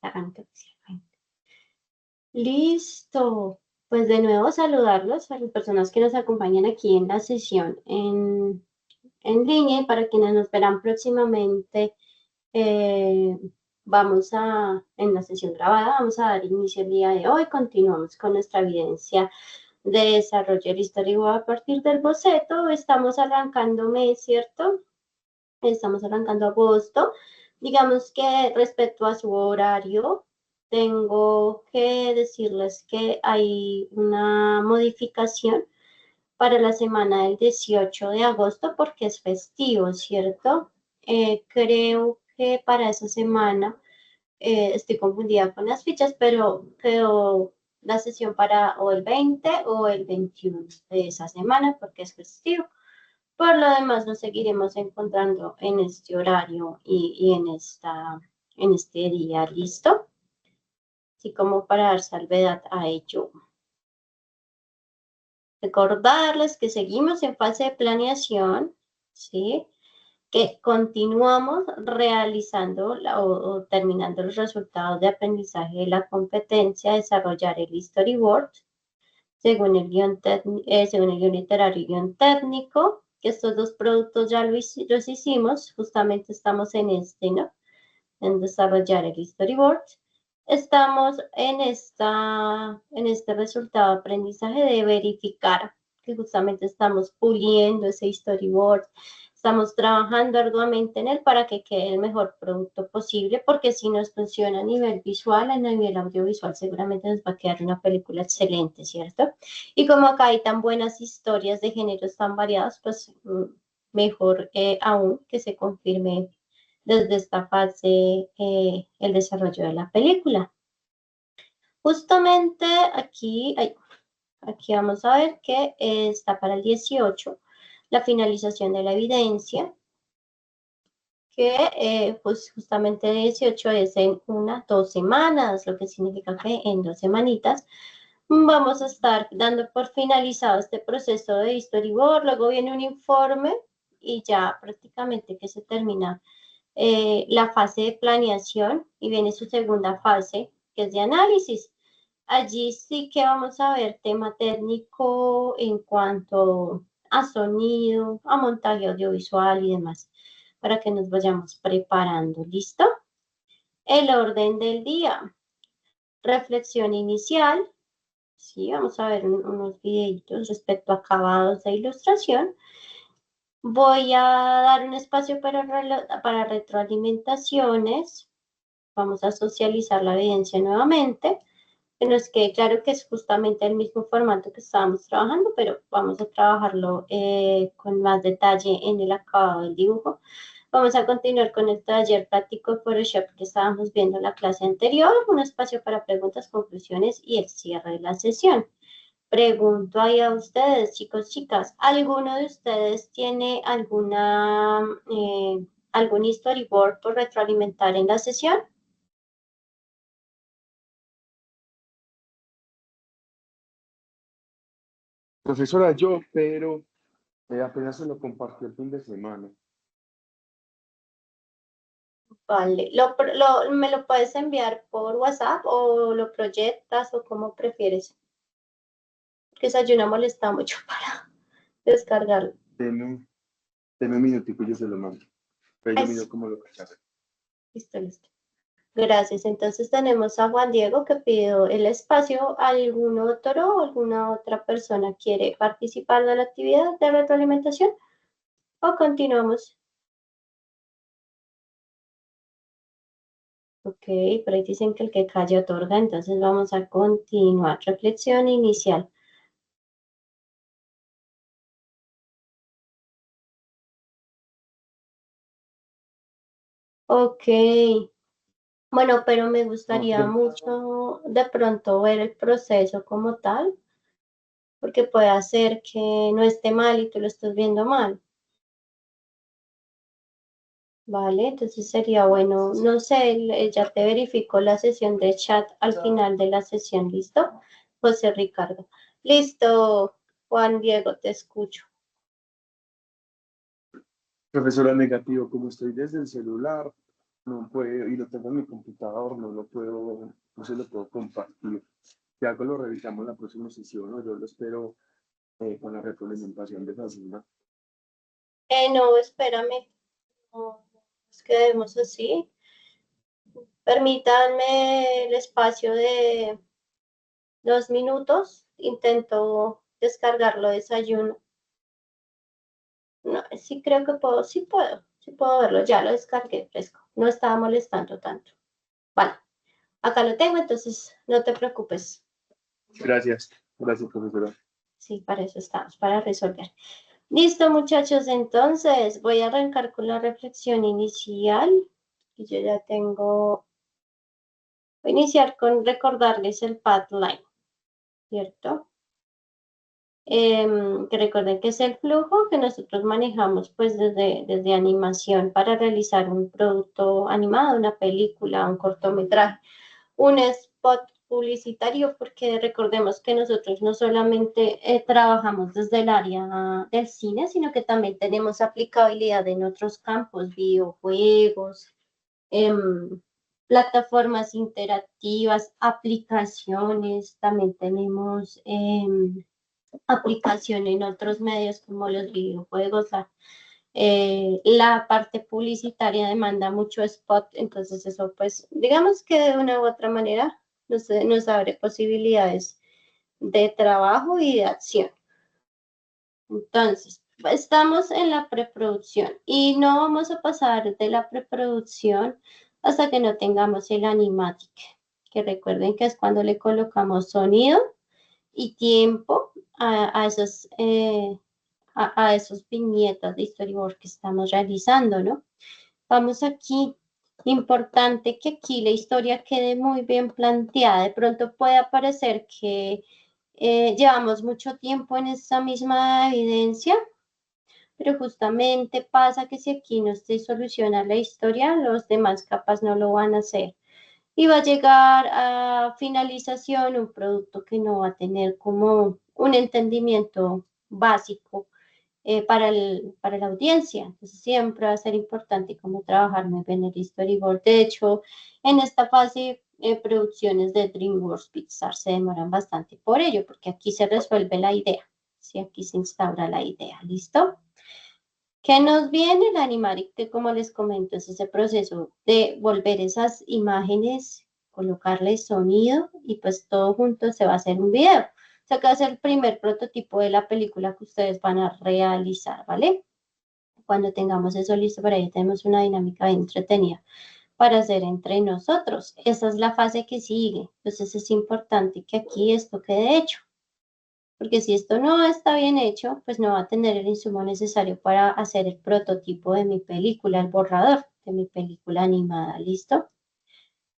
arranca. Listo. Pues de nuevo saludarlos a las personas que nos acompañan aquí en la sesión en línea, y para quienes nos verán próximamente, en la sesión grabada, vamos a dar inicio el día de hoy. Continuamos con nuestra evidencia de desarrollo del storyboard a partir del boceto. Estamos arrancando mes, ¿cierto? Estamos arrancando agosto. Digamos que respecto a su horario, tengo que decirles que hay una modificación para la semana del 18 de agosto porque es festivo, ¿cierto? Creo que para esa semana, estoy confundida con las fichas, pero quedó la sesión para o el 20 o el 21 de esa semana porque es festivo. Por lo demás, nos seguiremos encontrando en este horario y en este día, ¿listo? Así como para dar salvedad a ello. Recordarles que seguimos en fase de planeación, ¿sí? Que continuamos realizando o terminando los resultados de aprendizaje de la competencia, desarrollar el storyboard según el según el guión literario y guión técnico, que estos dos productos ya los hicimos, justamente estamos en este, ¿no? En desarrollar el storyboard. Estamos en este resultado de aprendizaje de verificar que justamente estamos puliendo ese storyboard, estamos trabajando arduamente en él para que quede el mejor producto posible, porque si nos funciona a nivel visual, a nivel audiovisual, seguramente nos va a quedar una película excelente, ¿cierto? Y como acá hay tan buenas historias de géneros tan variados, pues mejor aún que se confirme desde esta fase el desarrollo de la película. Justamente aquí vamos a ver que está para el 18 la finalización de la evidencia, que pues justamente el 18 es en 2 semanas, lo que significa que en 2 semanitas vamos a estar dando por finalizado este proceso de storyboard. Luego viene un informe y ya prácticamente que se termina la fase de planeación y viene su segunda fase, que es de análisis. Allí sí que vamos a ver tema técnico en cuanto a sonido, a montaje audiovisual y demás, para que nos vayamos preparando. ¿Listo? El orden del día. Reflexión inicial. Sí, vamos a ver unos videitos respecto a acabados de ilustración. Voy a dar un espacio para retroalimentaciones. Vamos a socializar la evidencia nuevamente. Que nos quede claro que es justamente el mismo formato que estábamos trabajando, pero vamos a trabajarlo con más detalle en el acabado del dibujo. Vamos a continuar con el taller práctico de Photoshop que estábamos viendo en la clase anterior. Un espacio para preguntas, conclusiones y el cierre de la sesión. Pregunto ahí a ustedes, chicos, chicas, ¿alguno de ustedes tiene algún storyboard por retroalimentar en la sesión? Profesora, yo, pero apenas se lo compartió el fin de semana. Vale, ¿me lo puedes enviar por WhatsApp o lo proyectas o cómo prefieres? Porque esa ayuda molesta mucho para descargarlo. Deme un minutico, yo se lo mando. Pero yo miro cómo lo rechazo. Listo, listo. Gracias. Entonces tenemos a Juan Diego que pidió el espacio. ¿Algún otro o alguna otra persona quiere participar de la actividad de retroalimentación? ¿O continuamos? Ok, por ahí dicen que el que calla otorga, entonces vamos a continuar. Reflexión inicial. Ok, bueno, pero me gustaría mucho de pronto ver el proceso como tal, porque puede ser que no esté mal y tú lo estés viendo mal. Vale, entonces sería bueno, no sé, ya te verifico la sesión de chat al final de la sesión, ¿listo? José Ricardo. Listo, Juan Diego, te escucho. Profesora, negativo, como estoy desde el celular, no puedo, y lo tengo en mi computador, no lo puedo, no se lo puedo compartir. Si algo lo revisamos en la próxima sesión, o yo lo espero con la retroalimentación de Fasina. No, espérame, no, nos quedemos así. Permítanme el espacio de 2 minutos. Intento descargarlo, desayuno. No, sí creo que puedo, sí puedo verlo. Ya lo descargué fresco. No estaba molestando tanto. Vale, acá lo tengo, entonces no te preocupes. Gracias, gracias, profesora. Sí, para eso estamos, para resolver. Listo, muchachos, entonces voy a arrancar con la reflexión inicial. Y yo ya tengo, voy a iniciar con recordarles el Pathline, ¿cierto? Que recuerden que es el flujo que nosotros manejamos pues desde animación para realizar un producto animado, una película, un cortometraje, un spot publicitario, porque recordemos que nosotros no solamente trabajamos desde el área del cine, sino que también tenemos aplicabilidad en otros campos, videojuegos, em, plataformas interactivas, aplicaciones, también tenemos aplicación en otros medios como los videojuegos, la parte publicitaria demanda mucho spot, entonces eso pues digamos que de una u otra manera nos abre posibilidades de trabajo y de acción. Entonces, estamos en la preproducción y no vamos a pasar de la preproducción hasta que no tengamos el animatic, que recuerden que es cuando le colocamos sonido y tiempo a esos viñetas de storyboard que estamos realizando, ¿no? Vamos aquí, importante que aquí la historia quede muy bien planteada. De pronto puede parecer que llevamos mucho tiempo en esta misma evidencia, pero justamente pasa que si aquí no se soluciona la historia, los demás capaz no lo van a hacer. Y va a llegar a finalización un producto que no va a tener como un entendimiento básico para la audiencia. Entonces siempre va a ser importante como trabajar muy bien el storyboard. De hecho, en esta fase, producciones de DreamWorks Pixar se demoran bastante por ello, porque aquí se resuelve la idea. Sí, aquí se instaura la idea. ¿Listo? ¿Qué nos viene el animaric? Que como les comento, es ese proceso de volver esas imágenes, colocarle sonido y pues todo junto se va a hacer un video. O sea, que va a ser el primer prototipo de la película que ustedes van a realizar, ¿vale? Cuando tengamos eso listo, por ahí tenemos una dinámica bien entretenida para hacer entre nosotros. Esa es la fase que sigue. Entonces es importante que aquí esto quede hecho, porque si esto no está bien hecho, pues no va a tener el insumo necesario para hacer el prototipo de mi película, el borrador de mi película animada, ¿listo?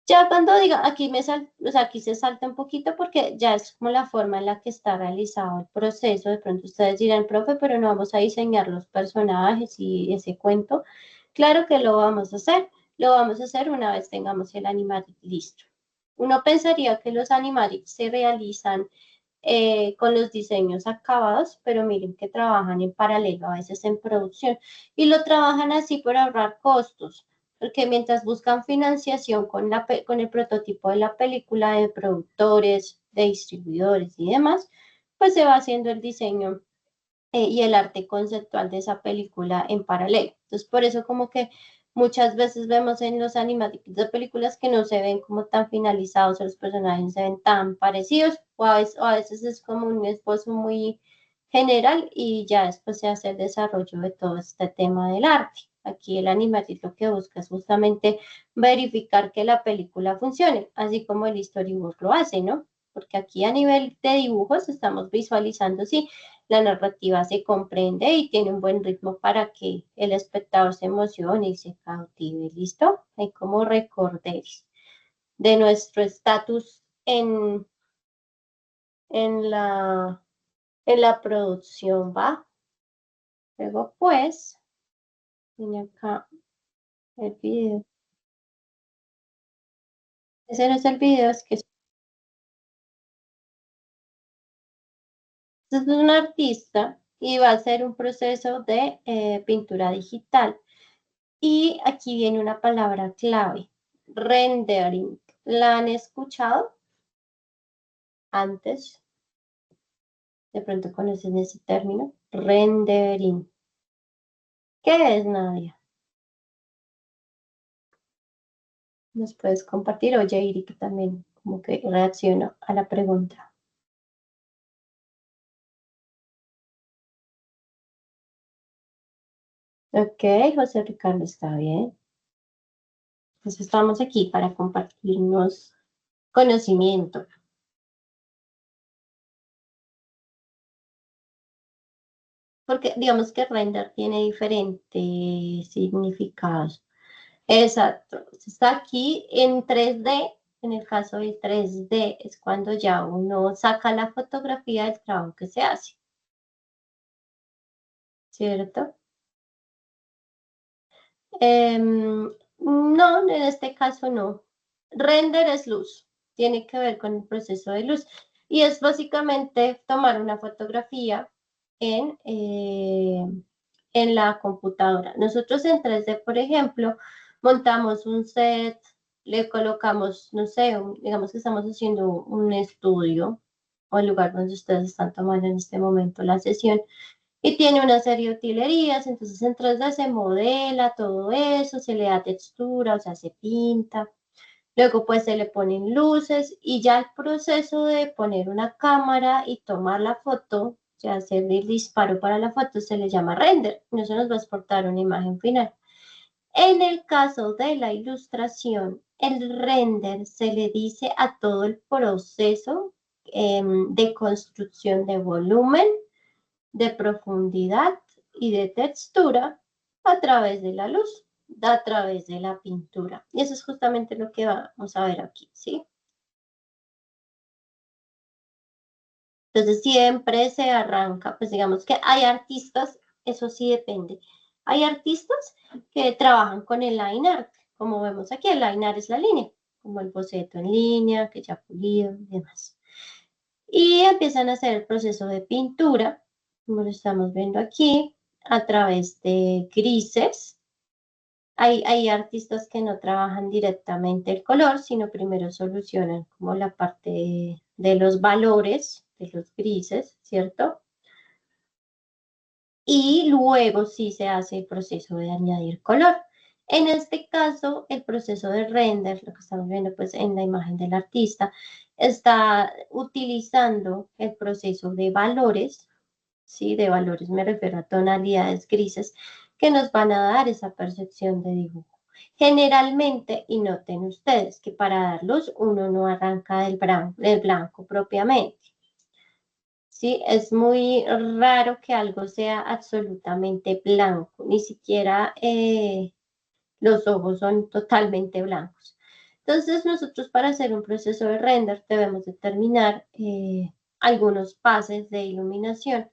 Ya cuando diga, o sea, aquí se salta un poquito porque ya es como la forma en la que está realizado el proceso. De pronto ustedes dirán, profe, pero no vamos a diseñar los personajes y ese cuento. Claro que lo vamos a hacer. Lo vamos a hacer una vez tengamos el animatic listo. Uno pensaría que los animatics se realizan con los diseños acabados, pero miren que trabajan en paralelo, a veces en producción, y lo trabajan así por ahorrar costos, porque mientras buscan financiación con el prototipo de la película de productores, de distribuidores y demás, pues se va haciendo el diseño y el arte conceptual de esa película en paralelo. Entonces, por eso como que muchas veces vemos en los animáticos de películas que no se ven como tan finalizados, o los personajes se ven tan parecidos, o a veces es como un esbozo muy general y ya después se hace el desarrollo de todo este tema del arte. Aquí el animatic lo que busca es justamente verificar que la película funcione, así como el storyboard lo hace, ¿no? Porque aquí a nivel de dibujos estamos visualizando, sí, la narrativa se comprende y tiene un buen ritmo para que el espectador se emocione y se cautive. ¿Listo? Hay como recorderis de nuestro estatus en la, en la producción, ¿va? Luego, pues, tiene acá el video. Ese no es el video, es que este es un artista y va a hacer un proceso de pintura digital. Y aquí viene una palabra clave, rendering. ¿La han escuchado antes? De pronto conocen ese término, rendering. ¿Qué es, Nadia? ¿Nos puedes compartir? Oye, Iri, que también como que reacciono a la pregunta. Ok, José Ricardo, está bien. Entonces estamos aquí para compartirnos conocimiento. Porque digamos que render tiene diferentes significados. Exacto. Está aquí en 3D. En el caso del 3D es cuando ya uno saca la fotografía del trabajo que se hace, ¿cierto? No, en este caso no. Render es luz, tiene que ver con el proceso de luz y es básicamente tomar una fotografía en la computadora. Nosotros en 3D, por ejemplo, montamos un set, le colocamos, no sé, digamos que estamos haciendo un estudio o el lugar donde ustedes están tomando en este momento la sesión y tiene una serie de utilerías, entonces en 3D se modela todo eso, se le da textura, o sea, se pinta. Luego pues se le ponen luces y ya el proceso de poner una cámara y tomar la foto, o sea, hacer el disparo para la foto se le llama render. Y eso nos va a exportar una imagen final. En el caso de la ilustración, el render se le dice a todo el proceso de construcción de volumen, de profundidad y de textura a través de la luz, a través de la pintura. Y eso es justamente lo que vamos a ver aquí, ¿sí? Entonces siempre se arranca, pues digamos que hay artistas, eso sí depende. Hay artistas que trabajan con el line art, como vemos aquí, el line art es la línea, como el boceto en línea, que ya pulido y demás. Y empiezan a hacer el proceso de pintura, como lo estamos viendo aquí, a través de grises. Hay artistas que no trabajan directamente el color, sino primero solucionan como la parte de los valores, de los grises, ¿cierto? Y luego sí se hace el proceso de añadir color. En este caso, el proceso de render, lo que estamos viendo pues en la imagen del artista, está utilizando el proceso de valores, ¿sí? De valores me refiero a tonalidades grises que nos van a dar esa percepción de dibujo. Generalmente, y noten ustedes que para dar luz uno no arranca del blanco propiamente. ¿Sí? Es muy raro que algo sea absolutamente blanco, ni siquiera los ojos son totalmente blancos. Entonces nosotros para hacer un proceso de render debemos determinar algunos pases de iluminación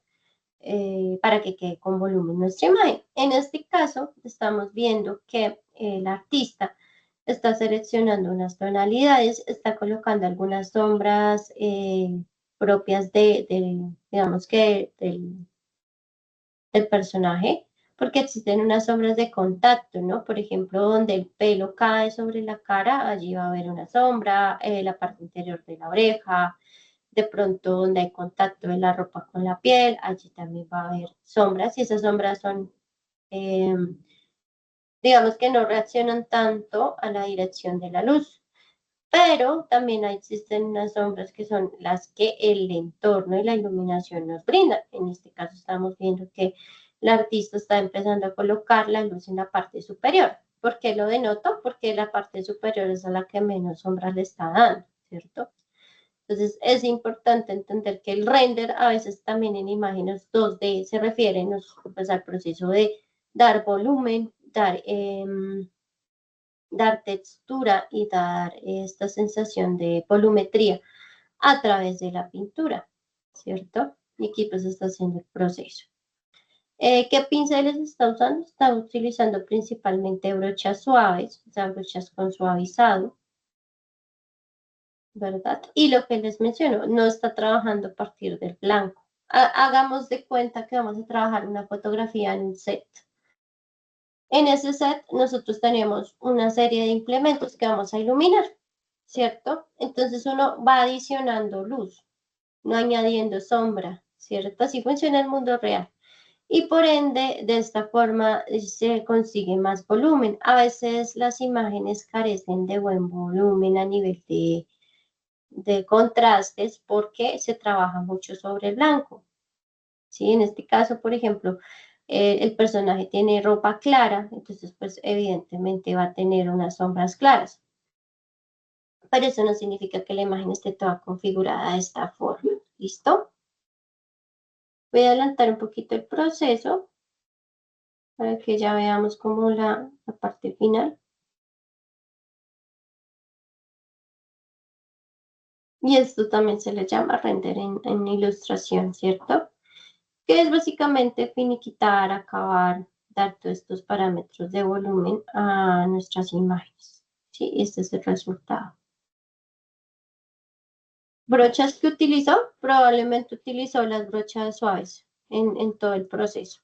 para que quede con volumen nuestra imagen. En este caso estamos viendo que el artista está seleccionando unas tonalidades, está colocando algunas sombras propias digamos que del personaje, porque existen unas sombras de contacto, ¿no? Por ejemplo, donde el pelo cae sobre la cara, allí va a haber una sombra, la parte interior de la oreja, de pronto donde hay contacto de la ropa con la piel, allí también va a haber sombras y esas sombras son, eh, digamos que no reaccionan tanto a la dirección de la luz, pero también existen unas sombras que son las que el entorno y la iluminación nos brindan. En este caso estamos viendo que el artista está empezando a colocar la luz en la parte superior. ¿Por qué lo denoto? Porque la parte superior es a la que menos sombras le está dando, ¿cierto? Entonces es importante entender que el render a veces también en imágenes 2D se refiere pues, al proceso de dar volumen, dar textura y dar esta sensación de volumetría a través de la pintura, ¿cierto? Y aquí pues está haciendo el proceso. ¿Qué pinceles está usando? Está utilizando principalmente brochas suaves, o sea, brochas con suavizado, ¿verdad? Y lo que les menciono, no está trabajando a partir del blanco. Hagamos de cuenta que vamos a trabajar una fotografía en un set. En ese set nosotros tenemos una serie de implementos que vamos a iluminar, ¿cierto? Entonces uno va adicionando luz, no añadiendo sombra, ¿cierto? Así funciona el mundo real. Y por ende, de esta forma se consigue más volumen. A veces las imágenes carecen de buen volumen a nivel de contrastes porque se trabaja mucho sobre el blanco. ¿Sí? En este caso, por ejemplo, el personaje tiene ropa clara, entonces pues evidentemente va a tener unas sombras claras. Pero eso no significa que la imagen esté toda configurada de esta forma. ¿Listo? Voy a adelantar un poquito el proceso para que ya veamos como la parte final. Y esto también se le llama render en ilustración, ¿cierto? Que es básicamente finiquitar, acabar, dar todos estos parámetros de volumen a nuestras imágenes. Sí, este es el resultado. Brochas que utilizó, probablemente utilizó las brochas suaves en todo el proceso.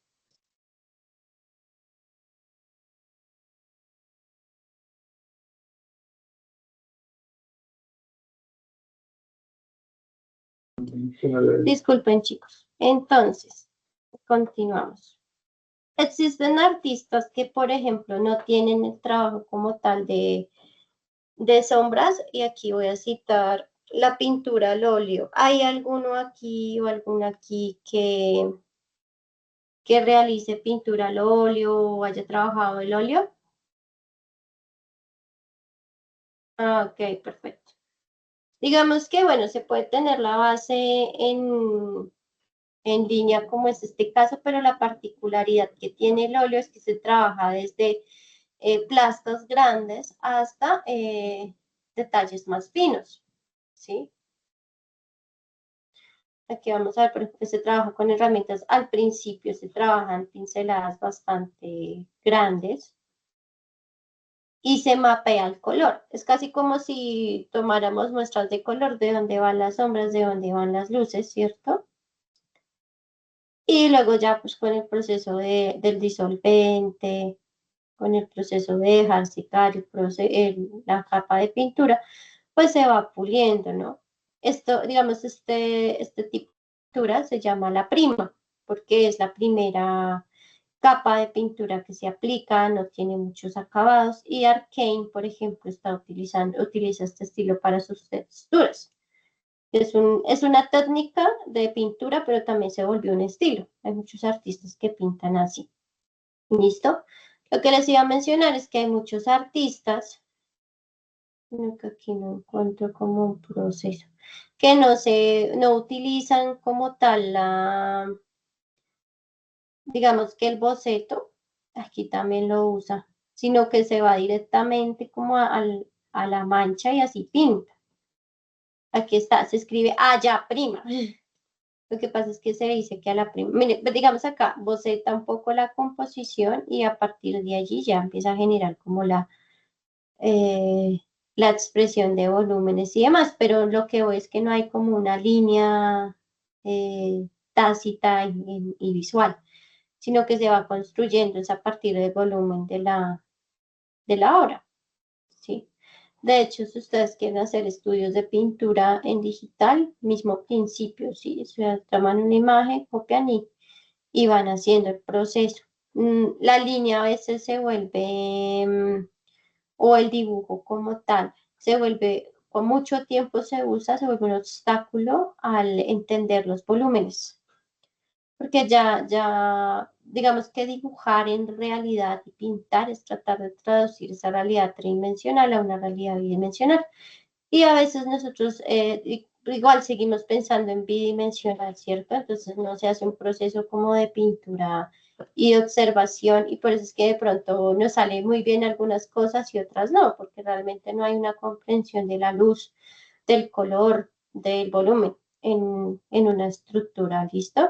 Disculpen, chicos. Entonces, continuamos. Existen artistas que, por ejemplo, no tienen el trabajo como tal de sombras, y aquí voy a citar la pintura al óleo. ¿Hay alguno aquí o alguna aquí que realice pintura al óleo o haya trabajado el óleo? Ah, ok, perfecto. Digamos que, bueno, se puede tener la base en línea como es este caso, pero la particularidad que tiene el óleo es que se trabaja desde plastos grandes hasta detalles más finos, ¿sí? Aquí vamos a ver, por ejemplo, se trabaja con herramientas, al principio se trabajan pinceladas bastante grandes y se mapea el color. Es casi como si tomáramos muestras de color, de dónde van las sombras, de dónde van las luces, ¿cierto? Y luego ya pues con el proceso del disolvente, con el proceso de dejar secar la capa de pintura, pues se va puliendo, ¿no? Esto, digamos, este tipo de pintura se llama la prima, porque es la primera capa de pintura que se aplica, no tiene muchos acabados, y Arcane, por ejemplo, utiliza este estilo para sus texturas. Es una técnica de pintura, pero también se volvió un estilo. Hay muchos artistas que pintan así. ¿Listo? Lo que les iba a mencionar es que hay muchos artistas, que aquí no encuentro como un proceso, que no utilizan como tal digamos que el boceto, aquí también lo usa, sino que se va directamente como a la mancha y así pinta. Aquí está, se escribe ya prima. Lo que pasa es que se dice que a la prima, mire, digamos acá, boceta un poco la composición y a partir de allí ya empieza a generar como eh, la expresión de volúmenes y demás, pero lo que veo es que no hay como una línea tácita y visual, sino que se va construyendo es a partir del volumen de la obra, ¿sí? De hecho, si ustedes quieren hacer estudios de pintura en digital, mismo principio, ¿sí? O sea, toman una imagen, copian y van haciendo el proceso. La línea a veces se vuelve, o el dibujo como tal, se vuelve, con mucho tiempo se usa, se vuelve un obstáculo al entender los volúmenes. Porque digamos que dibujar en realidad y pintar es tratar de traducir esa realidad tridimensional a una realidad bidimensional. Y a veces nosotros igual seguimos pensando en bidimensional, ¿cierto? Entonces no se hace un proceso como de pintura y de observación y por eso es que de pronto nos sale muy bien algunas cosas y otras no, porque realmente no hay una comprensión de la luz, del color, del volumen en una estructura, ¿listo?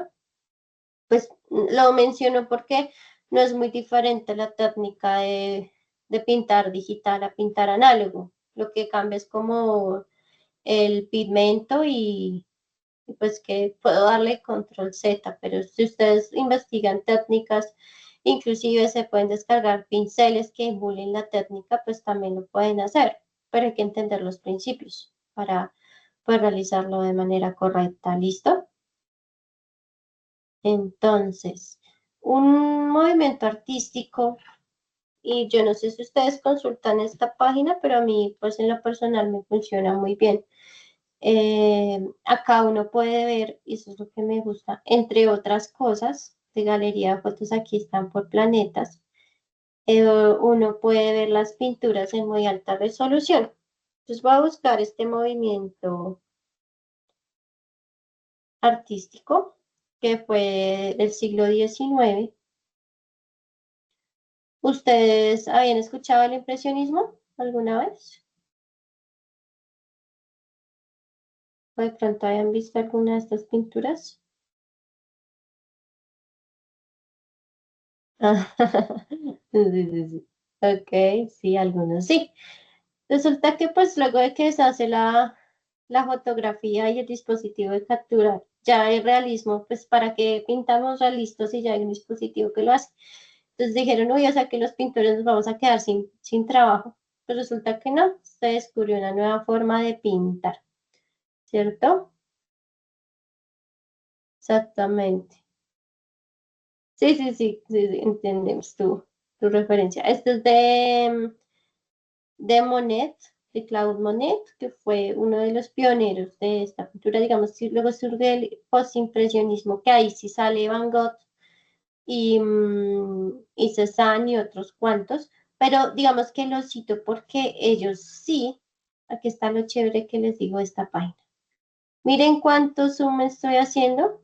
Pues lo menciono porque no es muy diferente la técnica de pintar digital a pintar análogo. Lo que cambia es como el pigmento y pues que puedo darle control Z, pero si ustedes investigan técnicas Inclusive se pueden descargar pinceles que emulen la técnica, pues también lo pueden hacer, pero hay que entender los principios para poder realizarlo de manera correcta. ¿Listo? Entonces, un movimiento artístico, y yo no sé si ustedes consultan esta página, pero a mí, pues en lo personal me funciona muy bien. Acá uno puede ver, y eso es lo que me gusta, entre otras cosas, de galería de fotos aquí están por planetas, uno puede ver las pinturas en muy alta resolución. Entonces voy a buscar este movimiento artístico que fue del siglo XIX. ¿Ustedes habían escuchado el impresionismo alguna vez? ¿O de pronto habían visto alguna de estas pinturas? Ah, sí, sí, sí. Ok, sí, algunos sí. Resulta que pues luego de que se hace la fotografía y el dispositivo de captura, ya hay realismo, pues para que pintamos realistas y ya hay un dispositivo que lo hace. Entonces dijeron, uy, o sea que los pintores nos vamos a quedar sin trabajo. Pues resulta que no, se descubrió una nueva forma de pintar, ¿cierto? Exactamente. Sí, sí, sí, sí, sí, entendemos tu referencia. Esto es de Monet, de Claude Monet, que fue uno de los pioneros de esta pintura, digamos, luego surge el postimpresionismo, que ahí sí sale Van Gogh y Cézanne y otros cuantos, pero digamos que los cito porque ellos sí, aquí está lo chévere que les digo de esta página. Miren cuánto zoom estoy haciendo.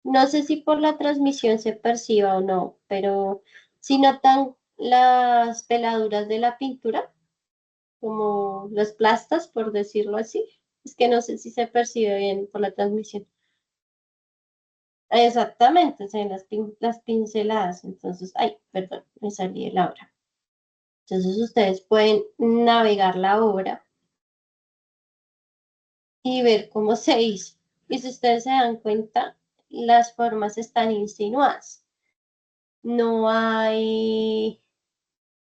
No sé si por la transmisión se perciba o no, pero si notan las peladuras de la pintura, como las plastas, por decirlo así. Es que no sé si se percibe bien por la transmisión. Exactamente, o sea, las pinceladas. Entonces, ay, perdón, me salí de la obra. Entonces, ustedes pueden navegar la obra y ver cómo se hizo. Y si ustedes se dan cuenta, las formas están insinuadas. No hay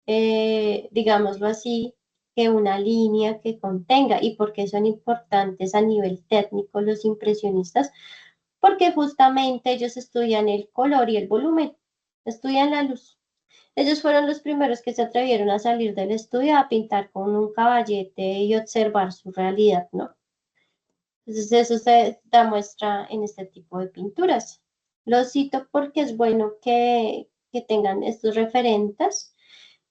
digámoslo así, que una línea que contenga. ¿Y por qué son importantes a nivel técnico los impresionistas? Porque justamente ellos estudian el color y el volumen, estudian la luz. Ellos fueron los primeros que se atrevieron a salir del estudio a pintar con un caballete y observar su realidad, ¿no? Entonces eso se da muestra en este tipo de pinturas. Lo cito porque es bueno que tengan estos referentes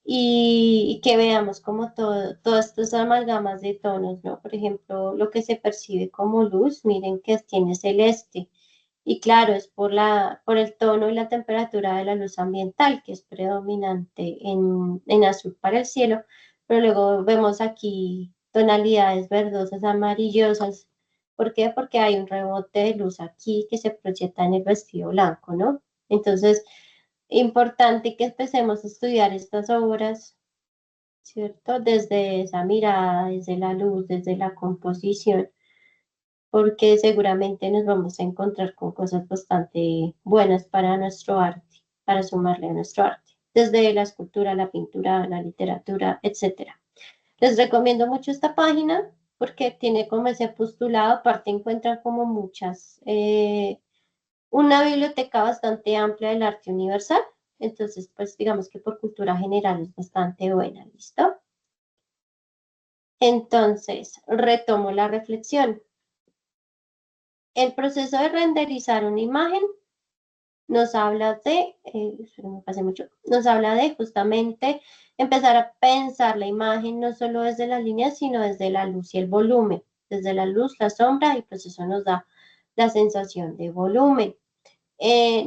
y que veamos como todas estas amalgamas de tonos, ¿no? Por ejemplo, lo que se percibe como luz, miren que tiene celeste. Y claro, es por el tono y la temperatura de la luz ambiental, que es predominante en azul para el cielo, pero luego vemos aquí tonalidades verdosas, amarillosas. ¿Por qué? Porque hay un rebote de luz aquí que se proyecta en el vestido blanco, ¿no? Entonces, importante que empecemos a estudiar estas obras, ¿cierto? Desde esa mirada, desde la luz, desde la composición, porque seguramente nos vamos a encontrar con cosas bastante buenas para nuestro arte, para sumarle a nuestro arte, desde la escultura, la pintura, la literatura, etcétera. Les recomiendo mucho esta página porque tiene como ese postulado, aparte encuentran como muchas una biblioteca bastante amplia del arte universal. Entonces, pues digamos que por cultura general es bastante buena, ¿listo? Entonces, retomo la reflexión. El proceso de renderizar una imagen nos habla espera, me pasé mucho, nos habla de justamente empezar a pensar la imagen no solo desde las líneas, sino desde la luz y el volumen. Desde la luz, la sombra, y pues eso nos da la sensación de volumen.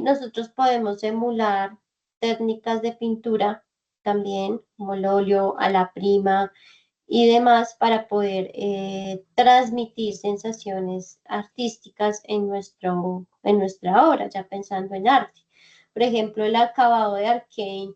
Nosotros podemos emular técnicas de pintura también, como el óleo a la prima y demás, para poder transmitir sensaciones artísticas en nuestra obra, ya pensando en arte. Por ejemplo, el acabado de Arcane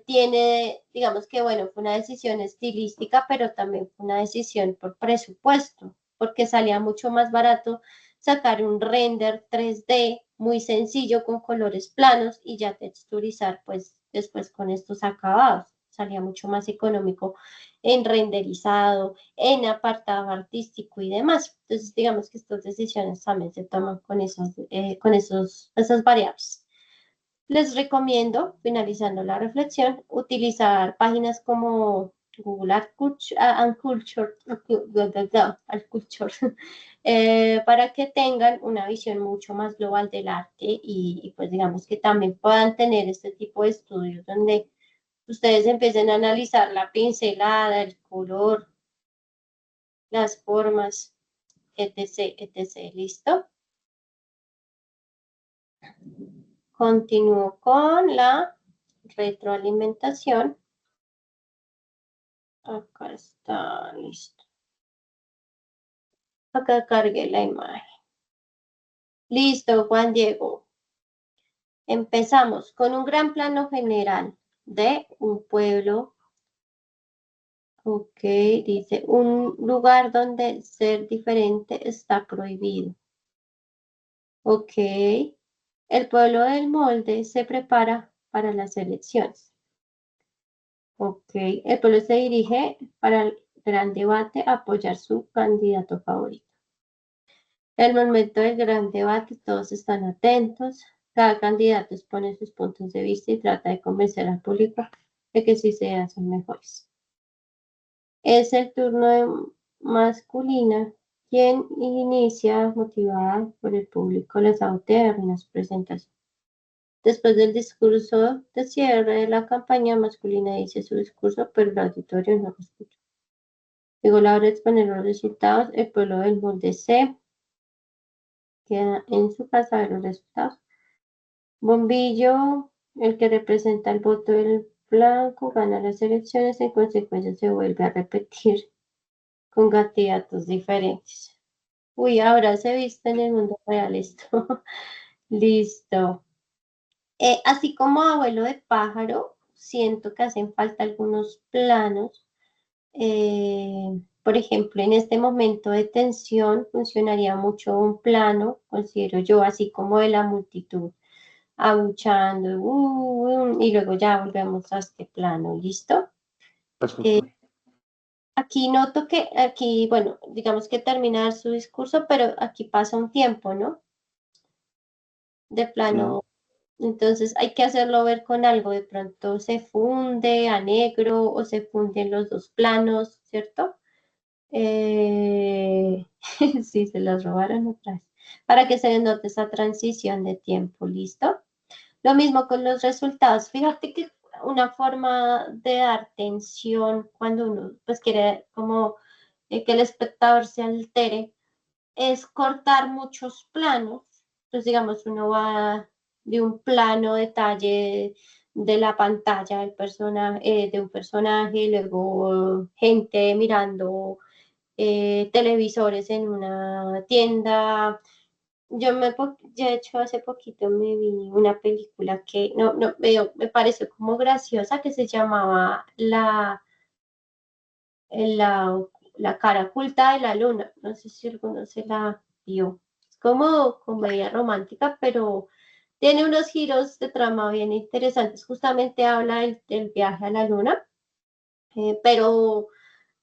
tiene, digamos que, bueno, fue una decisión estilística, pero también fue una decisión por presupuesto, porque salía mucho más barato sacar un render 3D muy sencillo con colores planos y ya texturizar pues después con estos acabados. Salía mucho más económico en renderizado, en apartado artístico y demás. Entonces, digamos que estas decisiones también se toman con esas variables. Les recomiendo, finalizando la reflexión, utilizar páginas como Google Art Culture, para que tengan una visión mucho más global del arte y pues digamos que también puedan tener este tipo de estudios donde ustedes empiecen a analizar la pincelada, el color, las formas, etc., etc. ¿Listo? Continúo con la retroalimentación. Acá está, listo. Acá cargué la imagen. Listo, Juan Diego. Empezamos con un gran plano general de un pueblo. Ok, dice, un lugar donde ser diferente está prohibido. Ok, el pueblo del molde se prepara para las elecciones. Ok, el pueblo se dirige para el gran debate a apoyar su candidato favorito. El momento del gran debate, todos están atentos, cada candidato expone sus puntos de vista y trata de convencer al público de que sus ideas son mejores. Es el turno de masculina, quien inicia motivada por el público las las presentaciones. Después del discurso de cierre de la campaña, masculina dice su discurso, pero el auditorio no lo escucha. Llegó la hora de exponer los resultados, el pueblo del molde C queda en su casa de los resultados. Bombillo, el que representa el voto del blanco, gana las elecciones, en consecuencia se vuelve a repetir con candidatos diferentes. Uy, ahora se viste en el mundo real esto. Listo. Así como abuelo de pájaro, siento que hacen falta algunos planos. Por ejemplo, en este momento de tensión funcionaría mucho un plano, considero yo, así como de la multitud, abuchando, y luego ya volvemos a este plano, ¿listo? Perfecto. Aquí noto que, aquí, bueno, digamos que termina su discurso, pero aquí pasa un tiempo, ¿no? De Sí, plano, entonces hay que hacerlo ver con algo, de pronto se funde a negro o se funden los dos planos, ¿cierto? Eh, sí, se las robaron otra vez. Para que se denote esa transición de tiempo, ¿listo? Lo mismo con los resultados. Fíjate que una forma de dar tensión cuando uno pues quiere como que el espectador se altere es cortar muchos planos. Entonces, digamos, uno va de un plano detalle de la pantalla del personaje, de un personaje, luego gente mirando televisores en una tienda. Yo de hecho hace poquito me vi una película que no, me pareció como graciosa que se llamaba la, la cara oculta de la luna. No sé si alguno se la vio. Es como comedia romántica, pero tiene unos giros de trama bien interesantes. Justamente habla del viaje a la luna, pero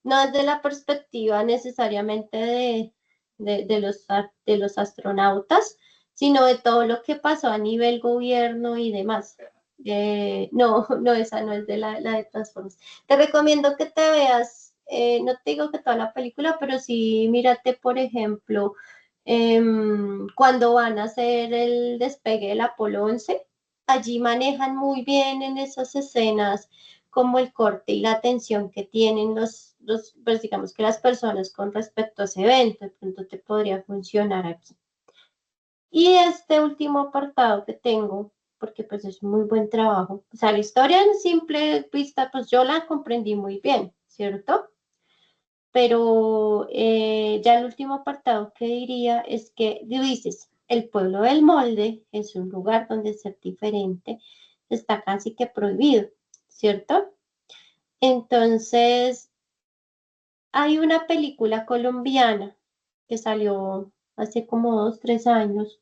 no desde la perspectiva necesariamente de los astronautas, sino de todo lo que pasó a nivel gobierno y demás. No, no, esa no es de la de Transformers. Te recomiendo que te veas, no te digo que toda la película, pero sí mírate, por ejemplo, cuando van a hacer el despegue del Apolo 11, allí manejan muy bien en esas escenas como el corte y la atención que tienen pues digamos que las personas con respecto a ese evento, de pronto te podría funcionar aquí. Y este último apartado que tengo, porque pues es muy buen trabajo, o sea, la historia en simple vista, pues yo la comprendí muy bien, ¿cierto? Pero ya el último apartado que diría es que dices, el pueblo del molde es un lugar donde ser diferente está casi que prohibido, ¿cierto? Entonces, hay una película colombiana que salió, hace como 2, 3 años.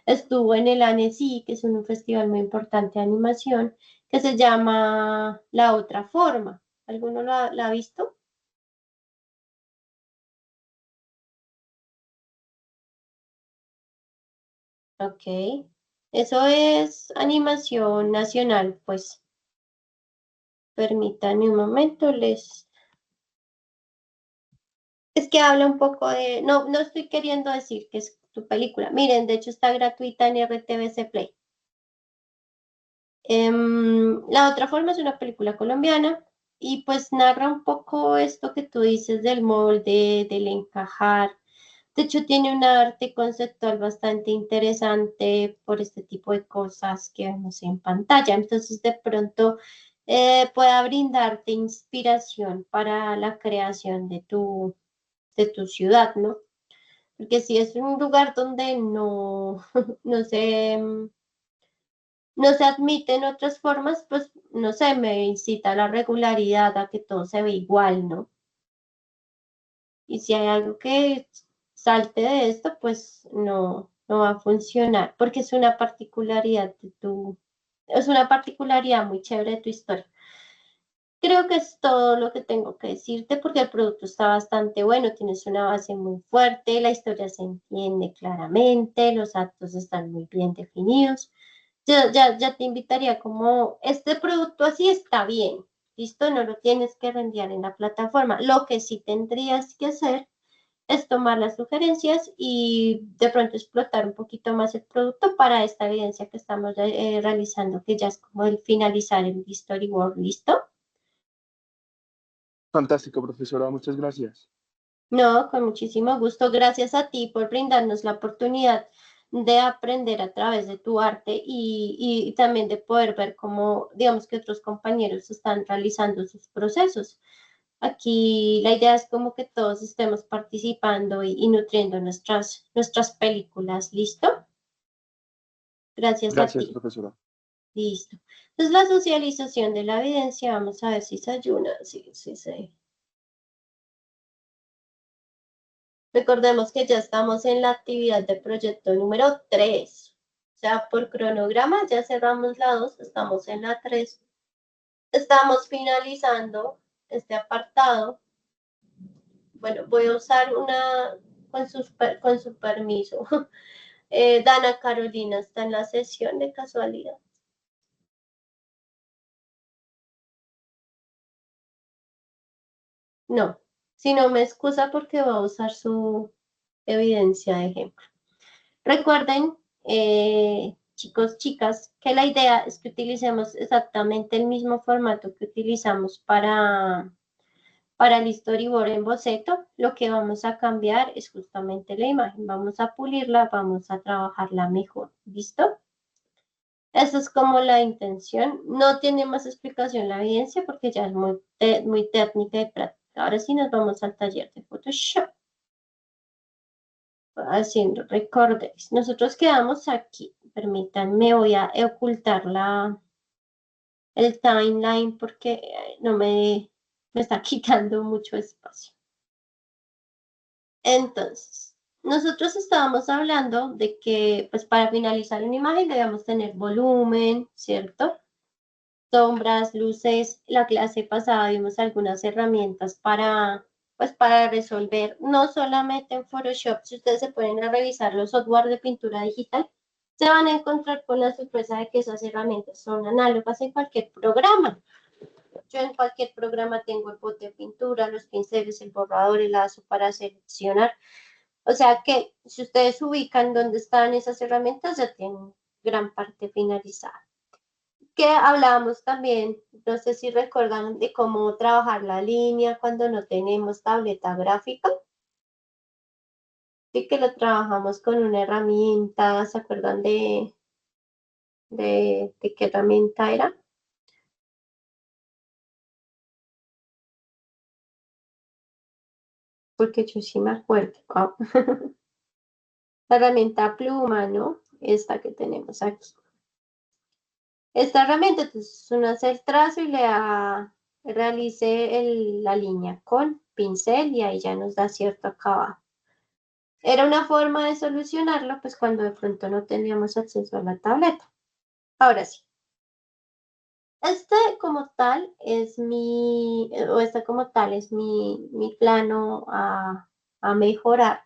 Estuvo en el ANESI, que es un festival muy importante de animación, que se llama La Otra Forma. ¿Alguno la ha visto? Ok. Eso es animación nacional, pues. Permítanme un momento, Es que habla un poco de... No, no estoy queriendo decir que es tu película. Miren, de hecho está gratuita en RTVC Play. La otra forma es una película colombiana y pues narra un poco esto que tú dices del molde, del encajar. De hecho, tiene un arte conceptual bastante interesante por este tipo de cosas que vemos en pantalla. Entonces, de pronto, pueda brindarte inspiración para la creación de tu ciudad, ¿no? Porque si es un lugar donde no, no se, no se admiten otras formas, pues, no sé, me incita a la regularidad, a que todo se ve igual, ¿no? Y si hay algo que salte de esto, pues no va a funcionar, porque es una particularidad muy chévere de tu historia. Creo que es todo lo que tengo que decirte porque el producto está bastante bueno, tienes una base muy fuerte, la historia se entiende claramente, los actos están muy bien definidos. Ya te invitaría como, este producto así está bien, listo, no lo tienes que rendir en la plataforma. Lo que sí tendrías que hacer es tomar las sugerencias y de pronto explotar un poquito más el producto para esta evidencia que estamos realizando, que ya es como el finalizar el storyboard, ¿listo? Fantástico, profesora, muchas gracias. No, con muchísimo gusto. Gracias a ti por brindarnos la oportunidad de aprender a través de tu arte y también de poder ver cómo, digamos, que otros compañeros están realizando sus procesos. Aquí la idea es como que todos estemos participando y nutriendo nuestras películas. ¿Listo? Gracias a Gracias, ti. profesora. Listo. Entonces la socialización de la evidencia, vamos a ver si se ayuna, sí, sí. Recordemos que ya estamos en la actividad de proyecto número 3. O sea, por cronograma ya cerramos la 2, estamos en la 3. Estamos finalizando este apartado. Bueno, voy a usar una con su permiso. Dana Carolina está en la sesión de casualidad. No, si no me excusa porque va a usar su evidencia de ejemplo. Recuerden, chicos, chicas, que la idea es que utilicemos exactamente el mismo formato que utilizamos para el storyboard en boceto. Lo que vamos a cambiar es justamente la imagen. Vamos a pulirla, vamos a trabajarla mejor. ¿Listo? Esa es como la intención. No tiene más explicación la evidencia porque ya es muy técnica y práctica. Ahora sí nos vamos al taller de Photoshop. Haciendo recortes. Nosotros quedamos aquí. Permítanme, voy a ocultar el timeline porque no me está quitando mucho espacio. Entonces, nosotros estábamos hablando de que, pues para finalizar una imagen debemos tener volumen, ¿cierto? Sombras, luces. La clase pasada vimos algunas herramientas para resolver, no solamente en Photoshop. Si ustedes se ponen a revisar los software de pintura digital, se van a encontrar con la sorpresa de que esas herramientas son análogas en cualquier programa. Yo en cualquier programa tengo el bote de pintura, los pinceles, el borrador, el lazo para seleccionar. O sea que si ustedes ubican dónde están esas herramientas, ya tienen gran parte finalizada. Que hablábamos también, no sé si recuerdan de cómo trabajar la línea cuando no tenemos tableta gráfica. Sí que lo trabajamos con una herramienta, ¿se acuerdan de qué herramienta era? Porque yo sí me acuerdo. Ah, la herramienta pluma, ¿no? Esta que tenemos aquí. Esta herramienta, entonces, uno hace el trazo y realice la línea con pincel y ahí ya nos da cierto acabado. Era una forma de solucionarlo, pues cuando de pronto no teníamos acceso a la tableta. Ahora sí. Este como tal es o este como tal es mi plano a mejorar.